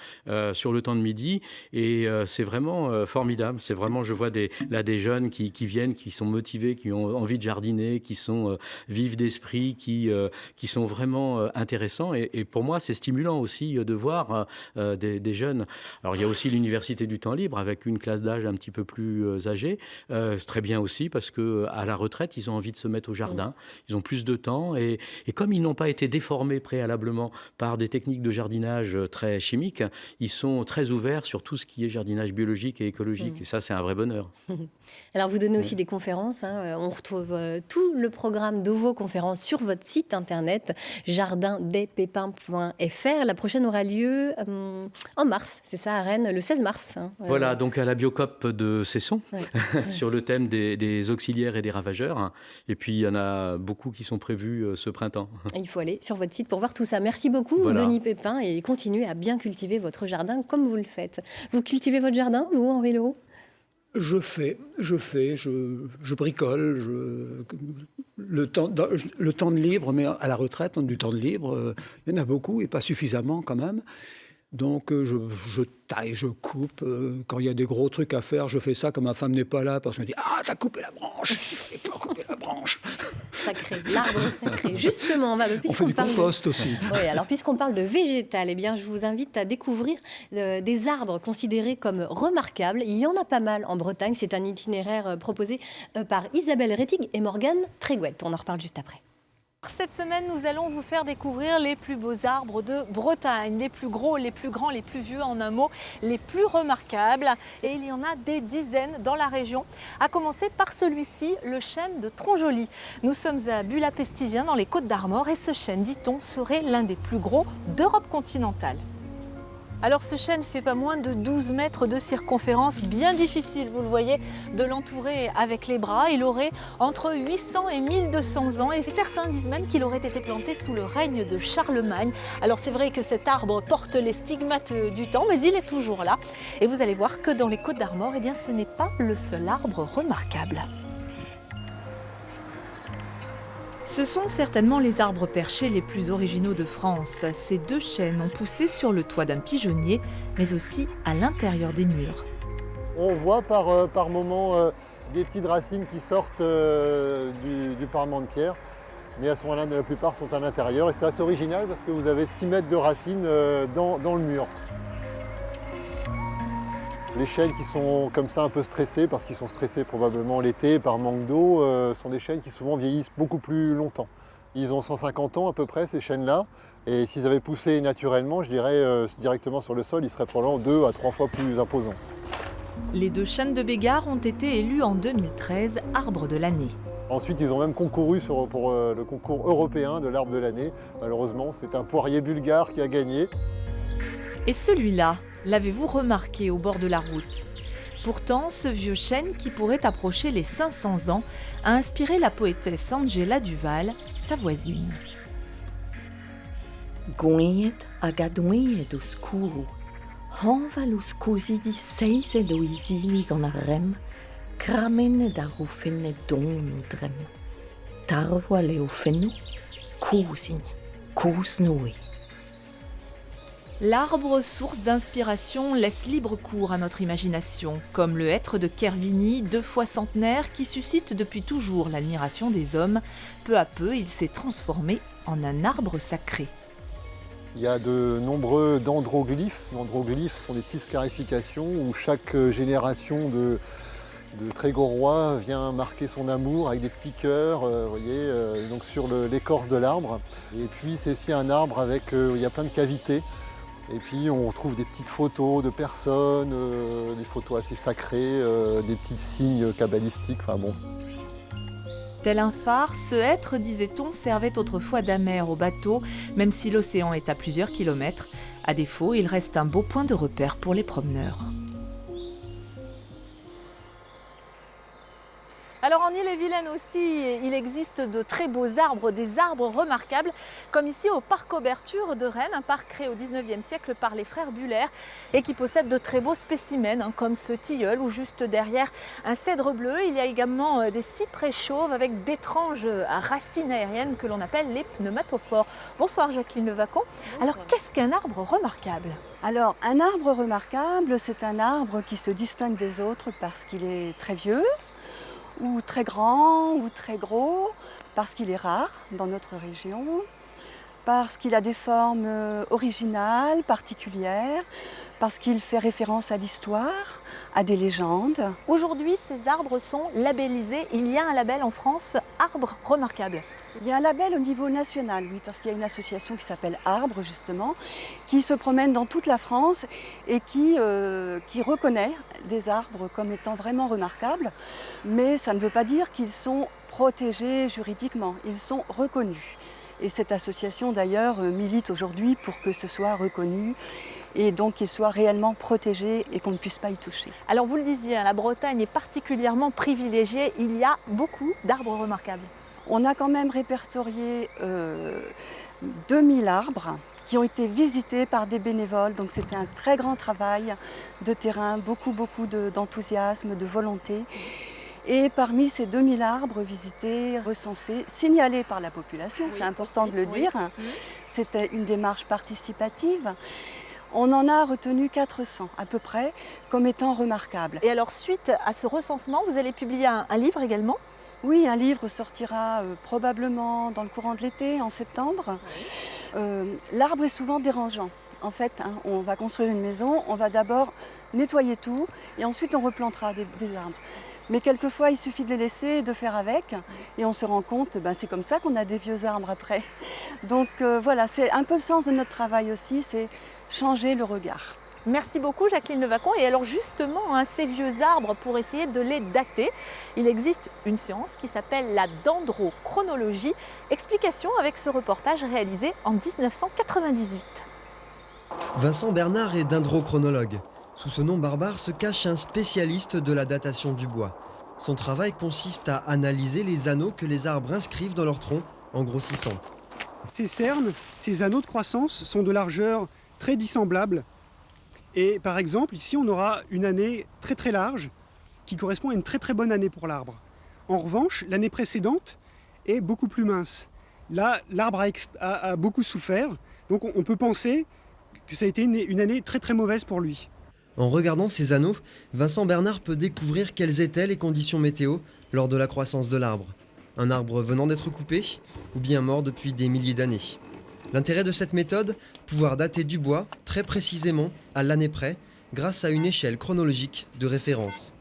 sur le temps de midi. Et c'est vraiment formidable. C'est vraiment, je vois des jeunes qui viennent, qui sont motivés, qui ont envie de jardiner, qui sont vifs d'esprit, qui sont vraiment intéressants. Et pour moi, c'est stimulant aussi de voir des jeunes. Alors, il y a aussi l'Université du temps libre avec une classe d'âge un petit peu plus âgée. C'est très bien aussi parce qu'à la retraite, ils ont envie de se mettre au jardin. Ils ont plus de temps. Et comme ils n'ont pas été déformés préalablement par des techniques de jardinage très chimiques, ils sont très ouverts sur tout ce qui est jardinage biologique et écologique. Et ça, c'est un vrai bonheur. Alors, vous donnez aussi des conférences. On retrouve tout le programme de vos conférences sur votre site internet jardindespépins.fr. La prochaine aura lieu en mars, c'est ça, à Rennes, le 16 mars. Voilà, donc à la Biocop de Cesson, Ouais. sur le thème des auxiliaires et des ravageurs. Et puis, il y en a beaucoup qui sont prévus ce printemps. Il faut aller sur votre site pour voir tout ça. Merci beaucoup, Voilà. Denis Pépin, et continuez à bien cultiver votre jardin comme vous le faites. Vous cultivez votre jardin, vous, Henri Leroux? Je bricole, le temps de libre, mais à la retraite, du temps de libre, il y en a beaucoup et pas suffisamment quand même. Donc je taille, je coupe. Quand il y a des gros trucs à faire, je fais ça quand ma femme n'est pas là, parce qu'elle me dit « Ah, t'as coupé la branche, il fallait pas couper la branche !» Sacré, l'arbre sacré. Justement, On fait du compost aussi. Oui, alors puisqu'on parle de végétal, eh bien, je vous invite à découvrir des arbres considérés comme remarquables. Il y en a pas mal en Bretagne. C'est un itinéraire proposé par Isabelle Rettig et Morgane Tréguet. On en reparle juste après. Cette semaine, nous allons vous faire découvrir les plus beaux arbres de Bretagne, les plus gros, les plus grands, les plus vieux, en un mot, les plus remarquables. Et il y en a des dizaines dans la région, à commencer par celui-ci, le chêne de Tronjoli. Nous sommes à Bulla-Pestivien, dans les Côtes-d'Armor, et ce chêne, dit-on, serait l'un des plus gros d'Europe continentale. Alors ce chêne fait pas moins de 12 mètres de circonférence, bien difficile, vous le voyez, de l'entourer avec les bras. Il aurait entre 800 et 1200 ans et certains disent même qu'il aurait été planté sous le règne de Charlemagne. Alors c'est vrai que cet arbre porte les stigmates du temps, mais il est toujours là. Et vous allez voir que dans les Côtes-d'Armor, eh bien, ce n'est pas le seul arbre remarquable. Ce sont certainement les arbres perchés les plus originaux de France. Ces deux chênes ont poussé sur le toit d'un pigeonnier, mais aussi à l'intérieur des murs. On voit par moments des petites racines qui sortent du parement de pierre, mais elles sont la plupart sont à l'intérieur. Et c'est assez original parce que vous avez 6 mètres de racines dans le mur. Les chênes qui sont comme ça un peu stressés, parce qu'ils sont stressés probablement l'été par manque d'eau, sont des chênes qui souvent vieillissent beaucoup plus longtemps. Ils ont 150 ans à peu près, ces chênes-là, et s'ils avaient poussé naturellement, je dirais directement sur le sol, ils seraient probablement 2 à 3 fois plus imposants. Les deux chênes de Bégard ont été élus en 2013 arbre de l'année. Ensuite, ils ont même concouru pour le concours européen de l'arbre de l'année. Malheureusement, c'est un poirier bulgare qui a gagné. Et celui-là, l'avez-vous remarqué au bord de la route? Pourtant, ce vieux chêne, qui pourrait approcher les 500 ans, a inspiré la poétesse Angela Duval, sa voisine. Goiet agadoiet oscuro, hanvalus cosidi seise doisini dans la rem, cramen darufene donu drem. Tarvoile ofenu, cousigne, cousnoi. L'arbre, source d'inspiration, laisse libre cours à notre imagination, comme le hêtre de Kervigny, 2 fois centenaire, qui suscite depuis toujours l'admiration des hommes. Peu à peu, il s'est transformé en un arbre sacré. Il y a de nombreux dendroglyphes. Les dendroglyphes sont des petites scarifications où chaque génération de Trégorois vient marquer son amour avec des petits cœurs, donc sur l'écorce de l'arbre. Et puis c'est aussi un arbre avec, il y a plein de cavités. Et puis on retrouve des petites photos de personnes, des photos assez sacrées, des petits signes kabbalistiques, enfin bon. Tel un phare, ce hêtre, disait-on, servait autrefois d'amer aux bateaux, même si l'océan est à plusieurs kilomètres. À défaut, il reste un beau point de repère pour les promeneurs. Alors en Ille-et-Vilaine aussi, il existe de très beaux arbres, des arbres remarquables, comme ici au parc Auberture de Rennes, un parc créé au 19e siècle par les frères Buller et qui possède de très beaux spécimens, comme ce tilleul ou juste derrière un cèdre bleu. Il y a également des cyprès chauves avec d'étranges racines aériennes que l'on appelle les pneumatophores. Bonsoir Jacqueline Levacon. Alors qu'est-ce qu'un arbre remarquable ? Alors, un arbre remarquable, c'est un arbre qui se distingue des autres parce qu'il est très vieux, ou très grand, ou très gros, parce qu'il est rare dans notre région, parce qu'il a des formes originales, particulières, parce qu'il fait référence à l'histoire, à des légendes. Aujourd'hui, ces arbres sont labellisés. Il y a un label en France, Arbre remarquable. Il y a un label au niveau national, oui, parce qu'il y a une association qui s'appelle Arbre, justement, qui se promène dans toute la France et qui reconnaît des arbres comme étant vraiment remarquables. Mais ça ne veut pas dire qu'ils sont protégés juridiquement, ils sont reconnus. Et cette association, d'ailleurs, milite aujourd'hui pour que ce soit reconnu et donc qu'ils soient réellement protégés et qu'on ne puisse pas y toucher. Alors vous le disiez, la Bretagne est particulièrement privilégiée. Il y a beaucoup d'arbres remarquables. On a quand même répertorié 2000 arbres qui ont été visités par des bénévoles. Donc c'était un très grand travail de terrain, beaucoup d'enthousiasme, de volonté. Et parmi ces 2000 arbres visités, recensés, signalés par la population, c'est important de le dire, c'était une démarche participative. On en a retenu 400 à peu près comme étant remarquables. Et alors suite à ce recensement, vous allez publier un livre également ? Oui, un livre sortira probablement dans le courant de l'été, en septembre. L'arbre est souvent dérangeant. En fait, on va construire une maison, on va d'abord nettoyer tout et ensuite on replantera des arbres. Mais quelquefois, il suffit de les laisser et de faire avec et on se rend compte, c'est comme ça qu'on a des vieux arbres après. Donc voilà, c'est un peu le sens de notre travail aussi, c'est changer le regard. Merci beaucoup Jacqueline Levacon. Et alors justement, ces vieux arbres, pour essayer de les dater, il existe une science qui s'appelle la dendrochronologie. Explication avec ce reportage réalisé en 1998. Vincent Bernard est dendrochronologue. Sous ce nom barbare se cache un spécialiste de la datation du bois. Son travail consiste à analyser les anneaux que les arbres inscrivent dans leur tronc en grossissant. Ces cernes, ces anneaux de croissance sont de largeur très dissemblables. Et par exemple, ici, on aura une année très très large qui correspond à une très très bonne année pour l'arbre. En revanche, l'année précédente est beaucoup plus mince. Là, l'arbre a beaucoup souffert, donc on peut penser que ça a été une année très très mauvaise pour lui. En regardant ces anneaux, Vincent Bernard peut découvrir quelles étaient les conditions météo lors de la croissance de l'arbre. Un arbre venant d'être coupé ou bien mort depuis des milliers d'années. L'intérêt de cette méthode, pouvoir dater du bois très précisément à l'année près grâce à une échelle chronologique de référence.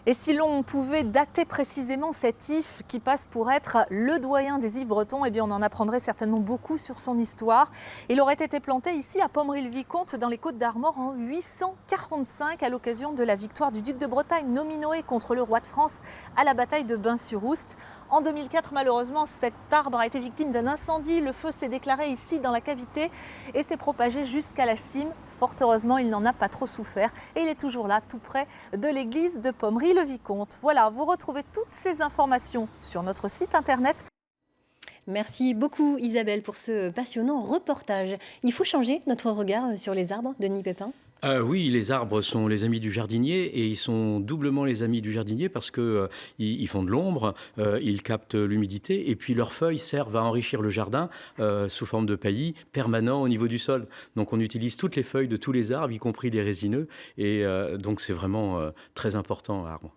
Et si l'on pouvait dater précisément cet Yves qui passe pour être le doyen des Yves bretons, eh bien on en apprendrait certainement beaucoup sur son histoire. Il aurait été planté ici à Pommery-le-Vicomte dans les Côtes-d'Armor en 845 à l'occasion de la victoire du duc de Bretagne Nominoé contre le roi de France à la bataille de Bain-sur-Oust. En 2004, malheureusement, cet arbre a été victime d'un incendie. Le feu s'est déclaré ici dans la cavité et s'est propagé jusqu'à la cime. Fort heureusement, il n'en a pas trop souffert et il est toujours là, tout près de l'église de Pommery-le-Vicomte. Voilà, vous retrouvez toutes ces informations sur notre site internet. Merci beaucoup Isabelle pour ce passionnant reportage. Il faut changer notre regard sur les arbres, Denis Pépin ? Oui, les arbres sont les amis du jardinier et ils sont doublement les amis du jardinier parce que ils font de l'ombre, ils captent l'humidité et puis leurs feuilles servent à enrichir le jardin sous forme de paillis permanent au niveau du sol. Donc on utilise toutes les feuilles de tous les arbres, y compris les résineux, et donc c'est vraiment très important l'arbre.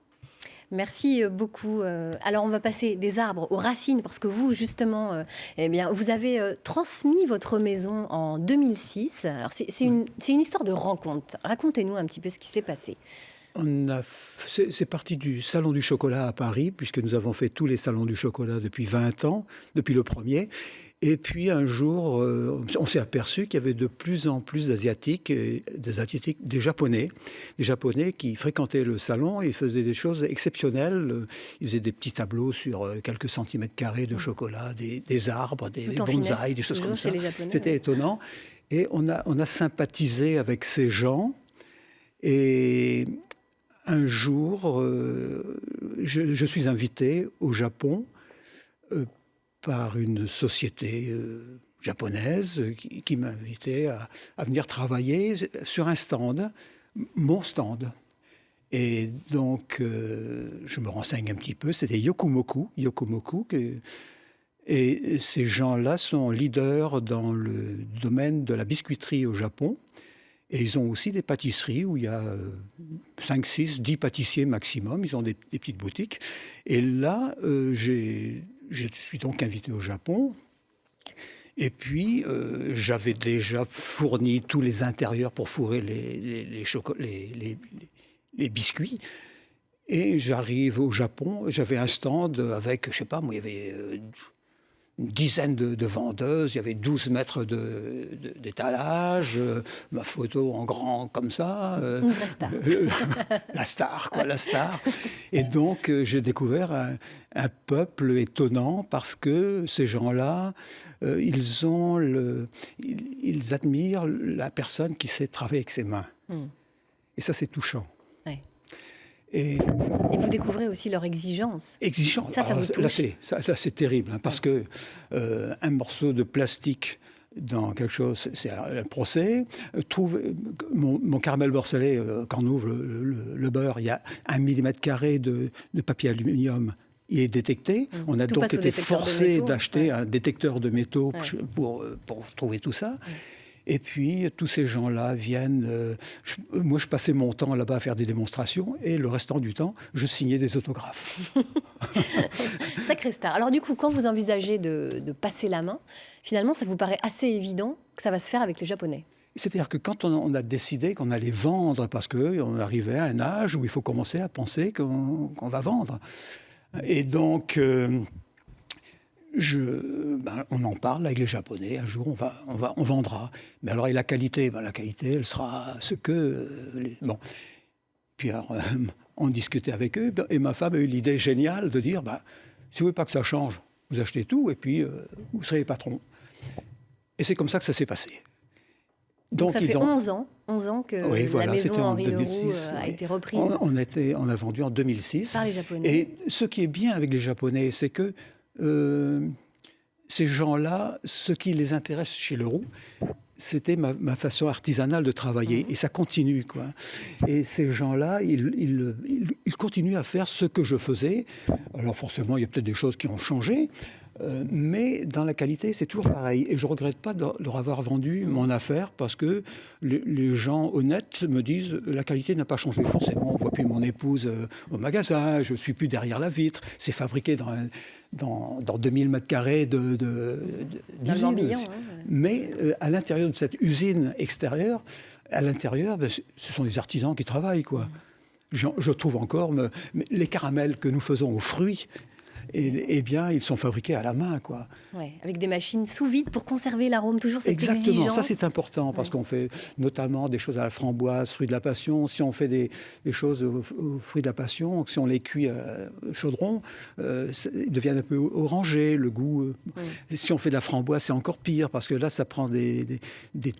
Merci beaucoup. Alors, on va passer des arbres aux racines parce que vous, justement, vous avez transmis votre maison en 2006. Alors, c'est une histoire de rencontre. Racontez-nous un petit peu ce qui s'est passé. C'est parti du Salon du chocolat à Paris, puisque nous avons fait tous les salons du chocolat depuis 20 ans, depuis le premier. Et puis un jour, on s'est aperçu qu'il y avait de plus en plus d'Asiatiques, des Japonais qui fréquentaient le salon et faisaient des choses exceptionnelles. Ils faisaient des petits tableaux sur quelques centimètres carrés de chocolat, des arbres, des bonsaïs, des choses comme ça. C'était étonnant. Et on a sympathisé avec ces gens. Et un jour, je suis invité au Japon par une société japonaise qui m'a invité à venir travailler sur un stand, mon stand. Et donc, je me renseigne un petit peu. C'était Yokomoku. Et ces gens-là sont leaders dans le domaine de la biscuiterie au Japon. Et ils ont aussi des pâtisseries où il y a 5, 6, 10 pâtissiers maximum. Ils ont des petites boutiques. Et là, je suis donc invité au Japon. Et puis, j'avais déjà fourni tous les intérieurs pour fourrer les biscuits. Et j'arrive au Japon. J'avais un stand avec, je ne sais pas, moi, il y avait une dizaine de vendeuses, il y avait 12 mètres d'étalage, ma photo en grand comme ça. Une vraie star. La star. Et donc, j'ai découvert un peuple étonnant parce que ces gens-là, ils admirent la personne qui sait travailler avec ses mains. Et ça, c'est touchant. Ouais. Et vous découvrez aussi leur exigence. Ça vous touche. Là, c'est terrible, parce que un morceau de plastique dans quelque chose, c'est un procès. Mon caramel beurre salé, quand on ouvre le beurre, il y a 1 mm² de papier aluminium. Il est détecté. On a donc été forcé d'acheter un détecteur de métaux pour trouver tout ça. Et puis, tous ces gens-là viennent... moi, je passais mon temps là-bas à faire des démonstrations et le restant du temps, je signais des autographes. Sacré star. Alors du coup, quand vous envisagez de passer la main, finalement, ça vous paraît assez évident que ça va se faire avec les Japonais? C'est-à-dire que quand on a décidé qu'on allait vendre, parce qu'on arrivait à un âge où il faut commencer à penser qu'on va vendre. Et donc... on en parle avec les Japonais. Un jour, on vendra. Mais alors, et la qualité, la qualité, elle sera ce que... Puis alors, on discutait avec eux, et ma femme a eu l'idée géniale de dire, si vous ne voulez pas que ça change, vous achetez tout, et puis vous serez patron. Et c'est comme ça que ça s'est passé. Donc ça fait 11 ans que la maison Henri Leroux a été reprise. On a vendu en 2006. Par les Japonais. Et ce qui est bien avec les Japonais, c'est que ces gens-là, ce qui les intéresse chez Leroux, c'était ma façon artisanale de travailler. Et ça continue, quoi. Et ces gens-là, ils continuent à faire ce que je faisais. Alors forcément, il y a peut-être des choses qui ont changé. Mais dans la qualité, c'est toujours pareil. Et je ne regrette pas de leur avoir vendu mon affaire parce que les gens honnêtes me disent la qualité n'a pas changé. Forcément, on ne voit plus mon épouse au magasin, je ne suis plus derrière la vitre. C'est fabriqué dans 2000 m² d'usine. Mais à l'intérieur de cette usine extérieure, ce sont des artisans qui travaillent, quoi. Je trouve encore les caramels que nous faisons aux fruits. Eh bien, ils sont fabriqués à la main, quoi. Ouais, avec des machines sous vide pour conserver l'arôme, toujours cette exigence. Exactement, ça c'est important, parce qu'on fait notamment des choses à la framboise, fruits de la passion. Si on fait des choses aux fruits de la passion, si on les cuit à chaudron, ils deviennent un peu orangés, le goût. Si on fait de la framboise, c'est encore pire, parce que là, ça prend des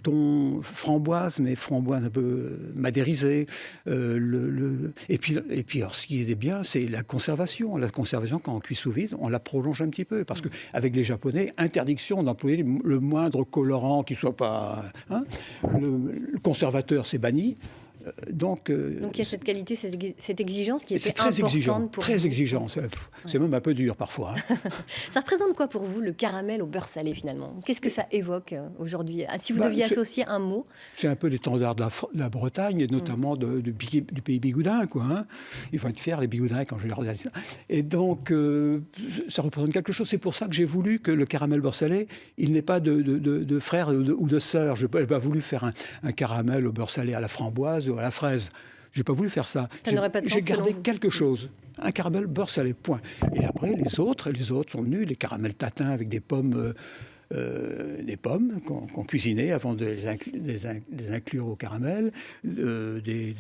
tons framboise, mais framboise un peu madérisée. Et puis, alors, ce qui est bien, c'est la conservation. La conservation, quand on cuit sous vide, on la prolonge un petit peu. Parce qu'avec les Japonais, interdiction d'employer le moindre colorant qui ne soit pas... Le conservateur, c'est banni. Donc il y a cette qualité, cette exigence qui est très importante pour très vous. exigeant. C'est même un peu dur parfois. Ça représente quoi pour vous, le caramel au beurre salé, finalement? Qu'est-ce que ça évoque aujourd'hui? Si vous deviez associer un mot. C'est un peu l'étendard de la Bretagne, et notamment du pays bigoudin, quoi. Hein. Ils vont être fiers, les bigoudins, quand je leur dis ça. Et donc, ça représente quelque chose. C'est pour ça que j'ai voulu que le caramel beurre salé, il n'ait pas de frère ou de sœur. Je n'ai pas voulu faire un caramel au beurre salé à la framboise ou à la fraise. Je n'ai pas voulu faire ça. J'ai gardé quelque chose. Un caramel beurre salé, point. Et après, les autres sont venus, les caramels tatins avec des pommes des pommes qu'on cuisinait avant de les inclure au caramel, des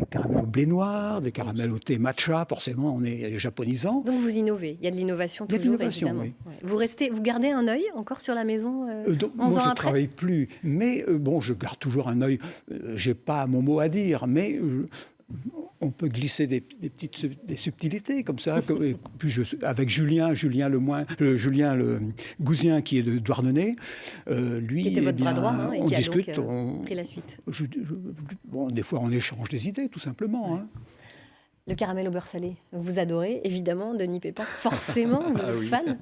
caramels au blé noir, des caramels au thé matcha, forcément on est japonisant. Donc vous innovez, il y a de l'innovation toujours, évidemment. Oui. Ouais. Vous gardez un œil encore sur la maison 11 moi, ans je ne après travaille plus, mais je garde toujours un œil. J'ai pas mon mot à dire, mais on peut glisser des subtilités comme ça. Puis avec Julien Le Gouzien, qui est de Douarnenez, lui, qui était votre bras droit, et on qui discute, a donc pris la suite. Des fois, on échange des idées, tout simplement. Hein. Le caramel au beurre salé, vous adorez, évidemment, Denis Pépin, forcément, vous êtes fan.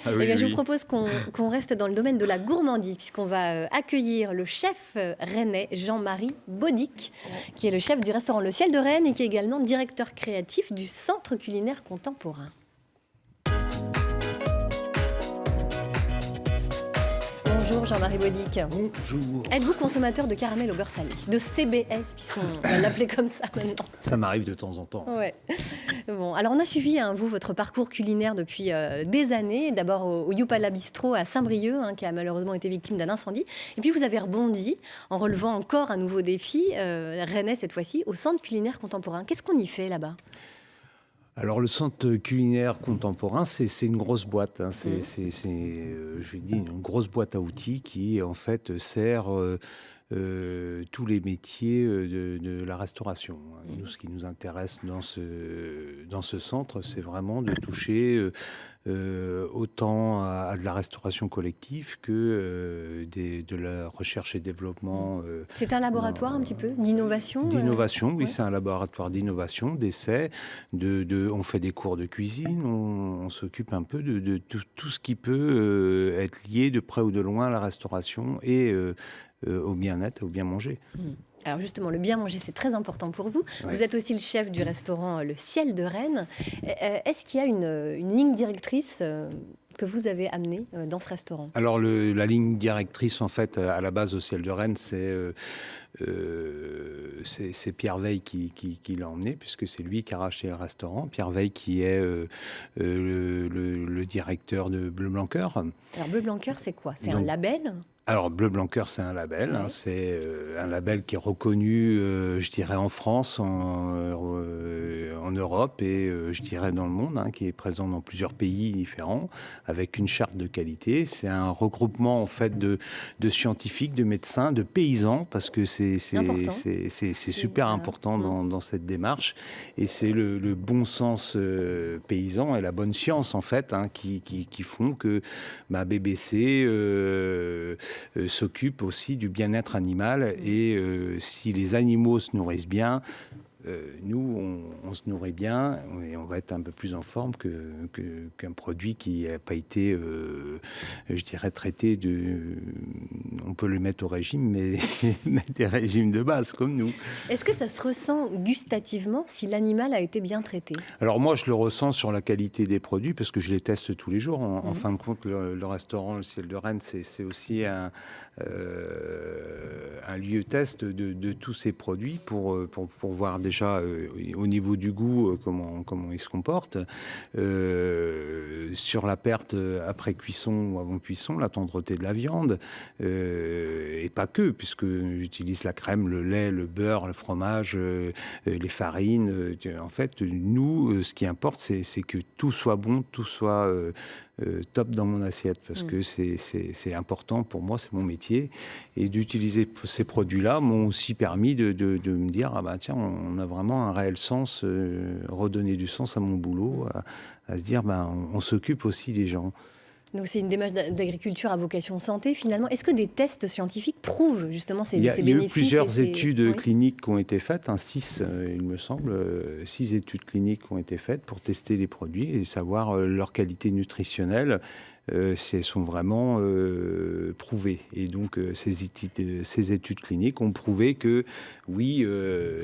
Je vous propose qu'on reste dans le domaine de la gourmandise, puisqu'on va accueillir le chef rennais Jean-Marie Baudic, qui est le chef du restaurant Le Ciel de Rennes et qui est également directeur créatif du Centre culinaire contemporain. Bonjour Jean-Marie Baudic. Bonjour. Êtes-vous consommateur de caramel au beurre salé, de CBS, puisqu'on va l'appeler comme ça maintenant? Ça m'arrive de temps en temps. Ouais. Bon, alors on a suivi, votre parcours culinaire depuis des années. D'abord au Youpala Bistro à Saint-Brieuc, qui a malheureusement été victime d'un incendie. Et puis vous avez rebondi en relevant encore un nouveau défi, rennais cette fois-ci, au Centre culinaire contemporain. Qu'est-ce qu'on y fait là-bas ? Alors le Centre culinaire contemporain, c'est une grosse boîte. Je vais dire, une grosse boîte à outils qui en fait sert tous les métiers de la restauration. Nous, ce qui nous intéresse dans ce centre, c'est vraiment de toucher autant à de la restauration collective que de la recherche et développement. C'est un laboratoire un petit peu d'innovation. D'innovation, oui, c'est un laboratoire d'innovation, d'essai. On fait des cours de cuisine, on s'occupe un peu de tout ce qui peut être lié de près ou de loin à la restauration et au bien-être, au bien manger. Alors justement, le bien manger, c'est très important pour vous. Ouais. Vous êtes aussi le chef du restaurant Le Ciel de Rennes. Est-ce qu'il y a une ligne directrice que vous avez amenée dans ce restaurant ? Alors la ligne directrice, en fait, à la base au Ciel de Rennes, c'est Pierre Veil qui l'a emmené, puisque c'est lui qui a racheté le restaurant. Pierre Veil qui est le directeur de Bleu Blanc Cœur. Alors Bleu Blanc Cœur, c'est quoi ? C'est un label ? Alors, Bleu Blanc Cœur, c'est un label. Ouais. C'est un label qui est reconnu, je dirais, en France, en Europe et, je dirais, dans le monde, qui est présent dans plusieurs pays différents, avec une charte de qualité. C'est un regroupement, en fait, de scientifiques, de médecins, de paysans, parce que c'est super important dans cette démarche. Et c'est le bon sens paysan et la bonne science, en fait, qui font que BBC... s'occupe aussi du bien-être animal et si les animaux se nourrissent bien, nous, on se nourrit bien et on va être un peu plus en forme qu'un produit qui n'a pas été, je dirais, traité on peut le mettre au régime, mais des régimes de base, comme nous. Est-ce que ça se ressent gustativement si l'animal a été bien traité ? Alors moi, je le ressens sur la qualité des produits parce que je les teste tous les jours. En fin de compte, le restaurant Le Ciel de Rennes, c'est aussi un lieu test de tous ces produits pour voir déjà au niveau du goût comment ils se comportent. Sur la perte après cuisson ou avant cuisson, la tendreté de la viande, et pas que, puisque j'utilise la crème, le lait, le beurre, le fromage, les farines. En fait, nous, ce qui importe, c'est que tout soit bon, tout soit top dans mon assiette, parce que c'est important pour moi, c'est mon métier. Et d'utiliser ces produits-là m'ont aussi permis de me dire, tiens, on a vraiment un réel sens, redonner du sens à mon boulot, à se dire, on s'occupe aussi des gens. Donc c'est une démarche d'agriculture à vocation santé finalement. Est-ce que des tests scientifiques prouvent justement ces bénéfices ? Il y a eu plusieurs études cliniques qui ont été faites, 6 il me semble, 6 études cliniques qui ont été faites pour tester les produits et savoir leur qualité nutritionnelle. Si elles sont vraiment prouvées. Et donc, ces études cliniques ont prouvé que, oui,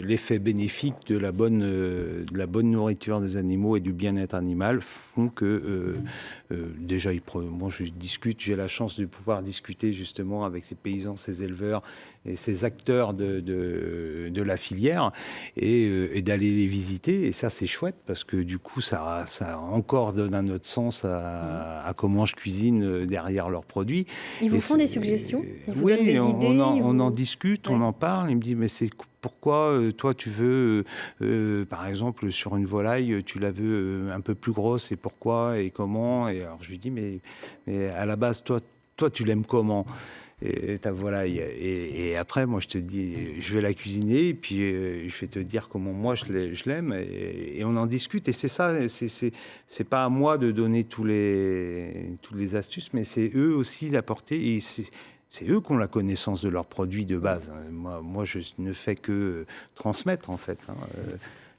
l'effet bénéfique de la bonne nourriture des animaux et du bien-être animal font que, déjà, moi, j'ai la chance de pouvoir discuter justement avec ces paysans, ces éleveurs et ces acteurs de la filière et d'aller les visiter. Et ça, c'est chouette parce que, du coup, ça encore donne un autre sens à comment je cuisine derrière leurs produits. Ils vous font des suggestions? Ils vous donnent des idées? On en discute, on en parle. Il me dit, mais c'est pourquoi toi tu veux, par exemple, sur une volaille, tu la veux un peu plus grosse, et pourquoi et comment? Et alors je lui dis, mais à la base, toi tu l'aimes comment? Et ta volaille. Et après, moi, je te dis, je vais la cuisiner, et puis je vais te dire comment moi je l'aime, et on en discute. Et c'est ça, c'est pas à moi de donner toutes les astuces, mais c'est eux aussi d'apporter. Et c'est eux qui ont la connaissance de leurs produits de base. Moi, je ne fais que transmettre, en fait.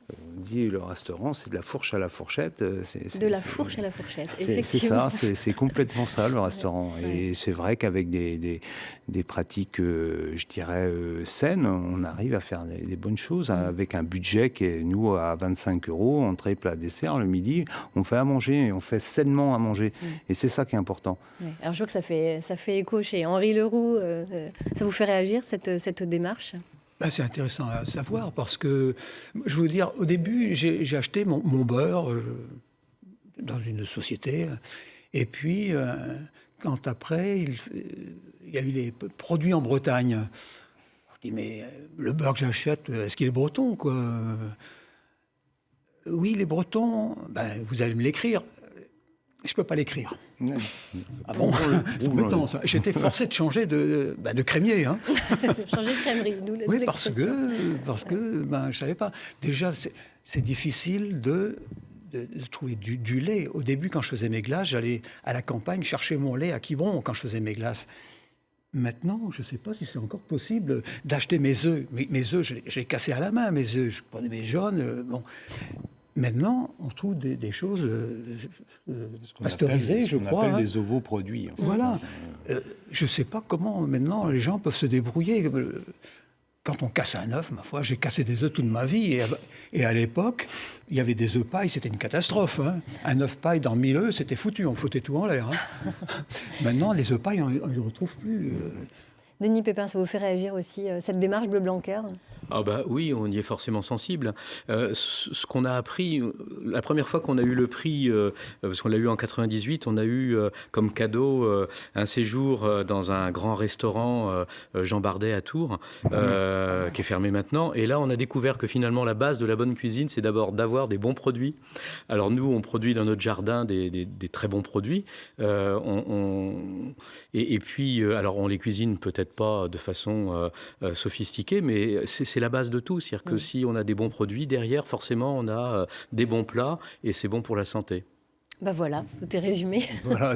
On dit le restaurant, c'est de la fourche à la fourchette. De la fourche à la fourchette, effectivement. C'est ça, c'est complètement ça, le restaurant. Et c'est vrai qu'avec des pratiques, je dirais, saines, on arrive à faire des bonnes choses, avec un budget qui est, nous, à 25 €, entrée, plat, dessert, le midi, on fait à manger, on fait sainement à manger. Et c'est ça qui est important. Ouais. Alors je vois que ça fait écho chez Henri Leroux. Ça vous fait réagir, cette démarche? C'est intéressant à savoir parce que, je veux dire, au début, j'ai acheté mon beurre dans une société. Et puis, quand après, il y a eu les produits en Bretagne, je dis, mais le beurre que j'achète, est-ce qu'il est breton, quoi? Oui, les Bretons, vous allez me l'écrire. Je ne peux pas l'écrire. Ah bon? C'est embêtant, ça. J'étais forcé de changer de crémier. Hein. Changer de crèmerie, oui, parce que je ne savais pas. Déjà, c'est difficile de trouver du lait. Au début, quand je faisais mes glaces, j'allais à la campagne chercher mon lait à Quiberon quand je faisais mes glaces. Maintenant, je ne sais pas si c'est encore possible d'acheter mes œufs. Mes œufs, je les cassais à la main, mes œufs. Je prenais mes jaunes. Bon. Maintenant, on trouve des choses pasteurisées, je crois. On appelle des ovoproduits. En fait. Voilà. Je ne sais pas comment, maintenant, les gens peuvent se débrouiller. Quand on casse un œuf, ma foi, j'ai cassé des œufs toute ma vie. Et à l'époque, il y avait des œufs paille, c'était une catastrophe. Hein. Un œuf paille dans 1000 œufs, c'était foutu, on foutait tout en l'air. Hein. Maintenant, les œufs paille, on ne les retrouve plus. Denis Pépin, ça vous fait réagir aussi, cette démarche Bleu Blanc Cœur? Ah oui, on y est forcément sensible. Ce qu'on a appris, la première fois qu'on a eu le prix, parce qu'on l'a eu en 98, on a eu comme cadeau un séjour dans un grand restaurant Jean Bardet à Tours, qui est fermé maintenant. Et là, on a découvert que finalement, la base de la bonne cuisine, c'est d'abord d'avoir des bons produits. Alors nous, on produit dans notre jardin des très bons produits. Et puis, alors on les cuisine peut-être pas de façon sophistiquée, mais c'est la base de tout. C'est-à-dire que si on a des bons produits, derrière, forcément, on a des bons plats et c'est bon pour la santé. Voilà, tout est résumé. Voilà.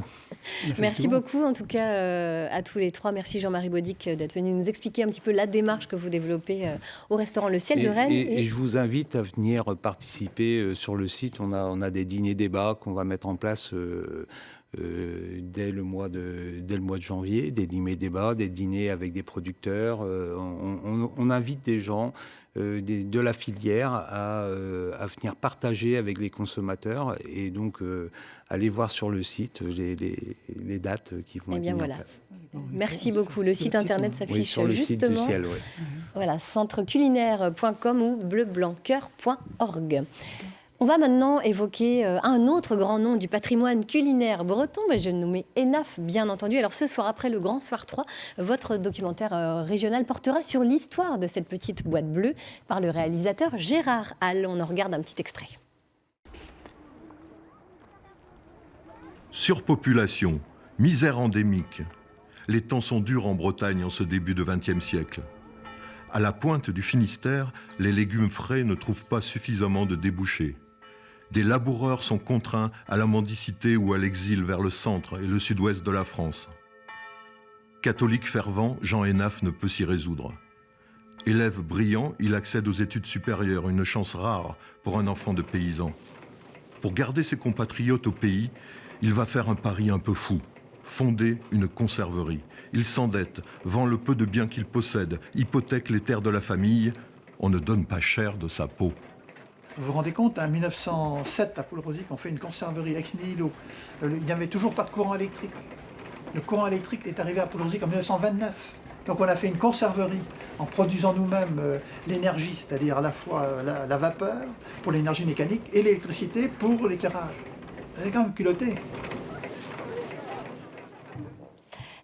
Merci beaucoup, en tout cas, à tous les trois. Merci Jean-Marie Baudic d'être venu nous expliquer un petit peu la démarche que vous développez au restaurant Le Ciel de Rennes. Et je vous invite à venir participer sur le site. On a des dîners-débats qu'on va mettre en place dès le mois de janvier, des dîners-débats, des dîners avec des producteurs. On invite des gens de la filière à venir partager avec les consommateurs et donc allez voir sur le site les dates qui vont être mises en place. Merci beaucoup. Le site internet s'affiche sur le justement. Site du Ciel, Voilà, centreculinaire.com ou bleublanccoeur.org. On va maintenant évoquer un autre grand nom du patrimoine culinaire breton, j'ai nommé ENAF, bien entendu. Alors ce soir, après le Grand Soir 3, votre documentaire régional portera sur l'histoire de cette petite boîte bleue par le réalisateur Gérard Hall. On en regarde un petit extrait. Surpopulation, misère endémique. Les temps sont durs en Bretagne en ce début de XXe siècle. À la pointe du Finistère, les légumes frais ne trouvent pas suffisamment de débouchés. Des laboureurs sont contraints à la mendicité ou à l'exil vers le centre et le sud-ouest de la France. Catholique fervent, Jean ENAF ne peut s'y résoudre. Élève brillant, il accède aux études supérieures, une chance rare pour un enfant de paysan. Pour garder ses compatriotes au pays, il va faire un pari un peu fou, fonder une conserverie. Il s'endette, vend le peu de biens qu'il possède, hypothèque les terres de la famille. On ne donne pas cher de sa peau. Vous vous rendez compte, en 1907, à Poule-Rosic, on fait une conserverie ex nihilo. Il n'y avait toujours pas de courant électrique. Le courant électrique est arrivé à Poule-Rosic en 1929. Donc on a fait une conserverie en produisant nous-mêmes l'énergie, c'est-à-dire à la fois la vapeur pour l'énergie mécanique et l'électricité pour l'éclairage. C'est quand même culotté.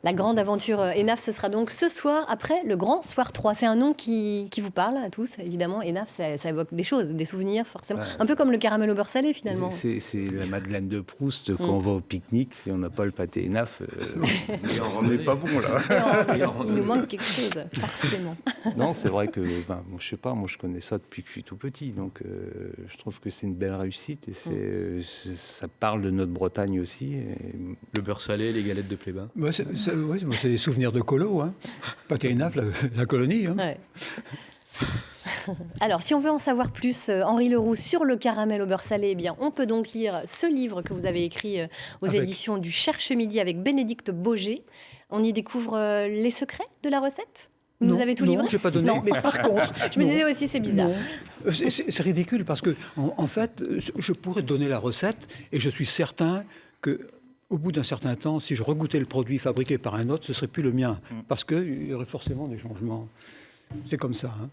La grande aventure Enaf, ce sera donc ce soir après le Grand Soir 3. C'est un nom qui vous parle à tous, évidemment. Enaf, ça évoque des choses, des souvenirs forcément. Un peu comme le caramel au beurre salé finalement. C'est la Madeleine de Proust quand on va au pique-nique. Si on n'a pas le pâté Enaf, on n'est pas bon là. Il nous manque quelque chose, forcément. Non, c'est vrai que, je sais pas, moi je connais ça depuis que je suis tout petit. Donc je trouve que c'est une belle réussite et ça parle de notre Bretagne aussi. Le beurre salé, les galettes de Pléba. C'est des souvenirs de colo, hein. Pâté Enaf, la colonie. Hein. Ouais. Alors, si on veut en savoir plus, Henri Leroux, sur le caramel au beurre salé, eh bien, on peut donc lire ce livre que vous avez écrit aux éditions du Cherche Midi avec Bénédicte Boger. On y découvre les secrets de la recette ? Vous nous avez tout livré ? Non, j'ai pas donné. Mais par contre, je me disais aussi, c'est bizarre. C'est ridicule parce que, en fait, je pourrais donner la recette et je suis certain que, au bout d'un certain temps, si je regoûtais le produit fabriqué par un autre, ce serait plus le mien, parce qu'il y aurait forcément des changements. C'est comme ça. Hein.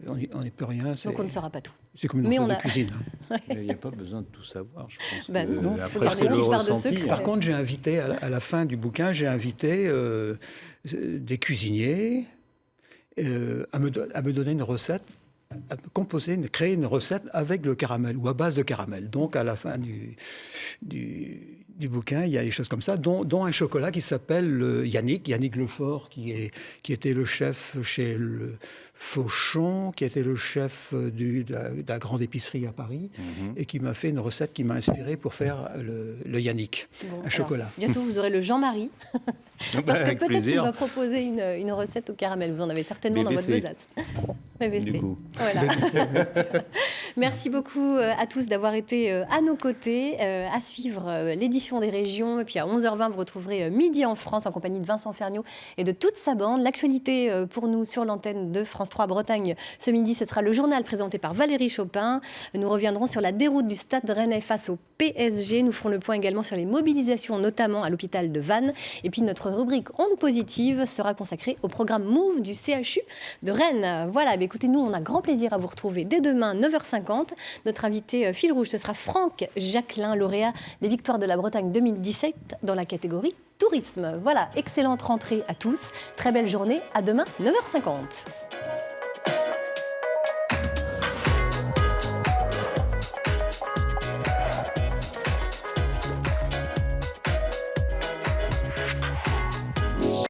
On n'y peut rien. Donc on ne saura pas tout. C'est comme une de cuisine. Hein. Il n'y a pas besoin de tout savoir, je pense. Non, après, c'est le ressenti. Par contre, j'ai invité, à la fin du bouquin, j'ai invité des cuisiniers à me donner une recette, à créer une recette avec le caramel ou à base de caramel. Donc, à la fin du bouquin, il y a des choses comme ça, dont un chocolat qui s'appelle Yannick Lefort, qui était le chef chez le Fauchon, qui était le chef de la grande épicerie à Paris, et qui m'a fait une recette qui m'a inspiré pour faire le Yannick, un chocolat. Bientôt, vous aurez le Jean-Marie, parce que peut-être qu'il va proposer une recette au caramel. Vous en avez certainement dans votre besace. BBC. Voilà. Merci beaucoup à tous d'avoir été à nos côtés, à suivre l'édition des régions. Et puis à 11h20, vous retrouverez Midi en France en compagnie de Vincent Ferniaud et de toute sa bande. L'actualité pour nous sur l'antenne de France 3 Bretagne ce midi, ce sera le journal présenté par Valérie Chopin. Nous reviendrons sur la déroute du Stade Rennais face au PSG. Nous ferons le point également sur les mobilisations, notamment à l'hôpital de Vannes. Et puis notre rubrique Ondes positives sera consacrée au programme MOVE du CHU de Rennes. Voilà, écoutez, nous, on a grand plaisir à vous retrouver dès demain, 9h50. Notre invité fil rouge, ce sera Franck Jacquelin, lauréat des Victoires de la Bretagne 2017 dans la catégorie tourisme. Voilà, excellente rentrée à tous. Très belle journée. À demain, 9h50.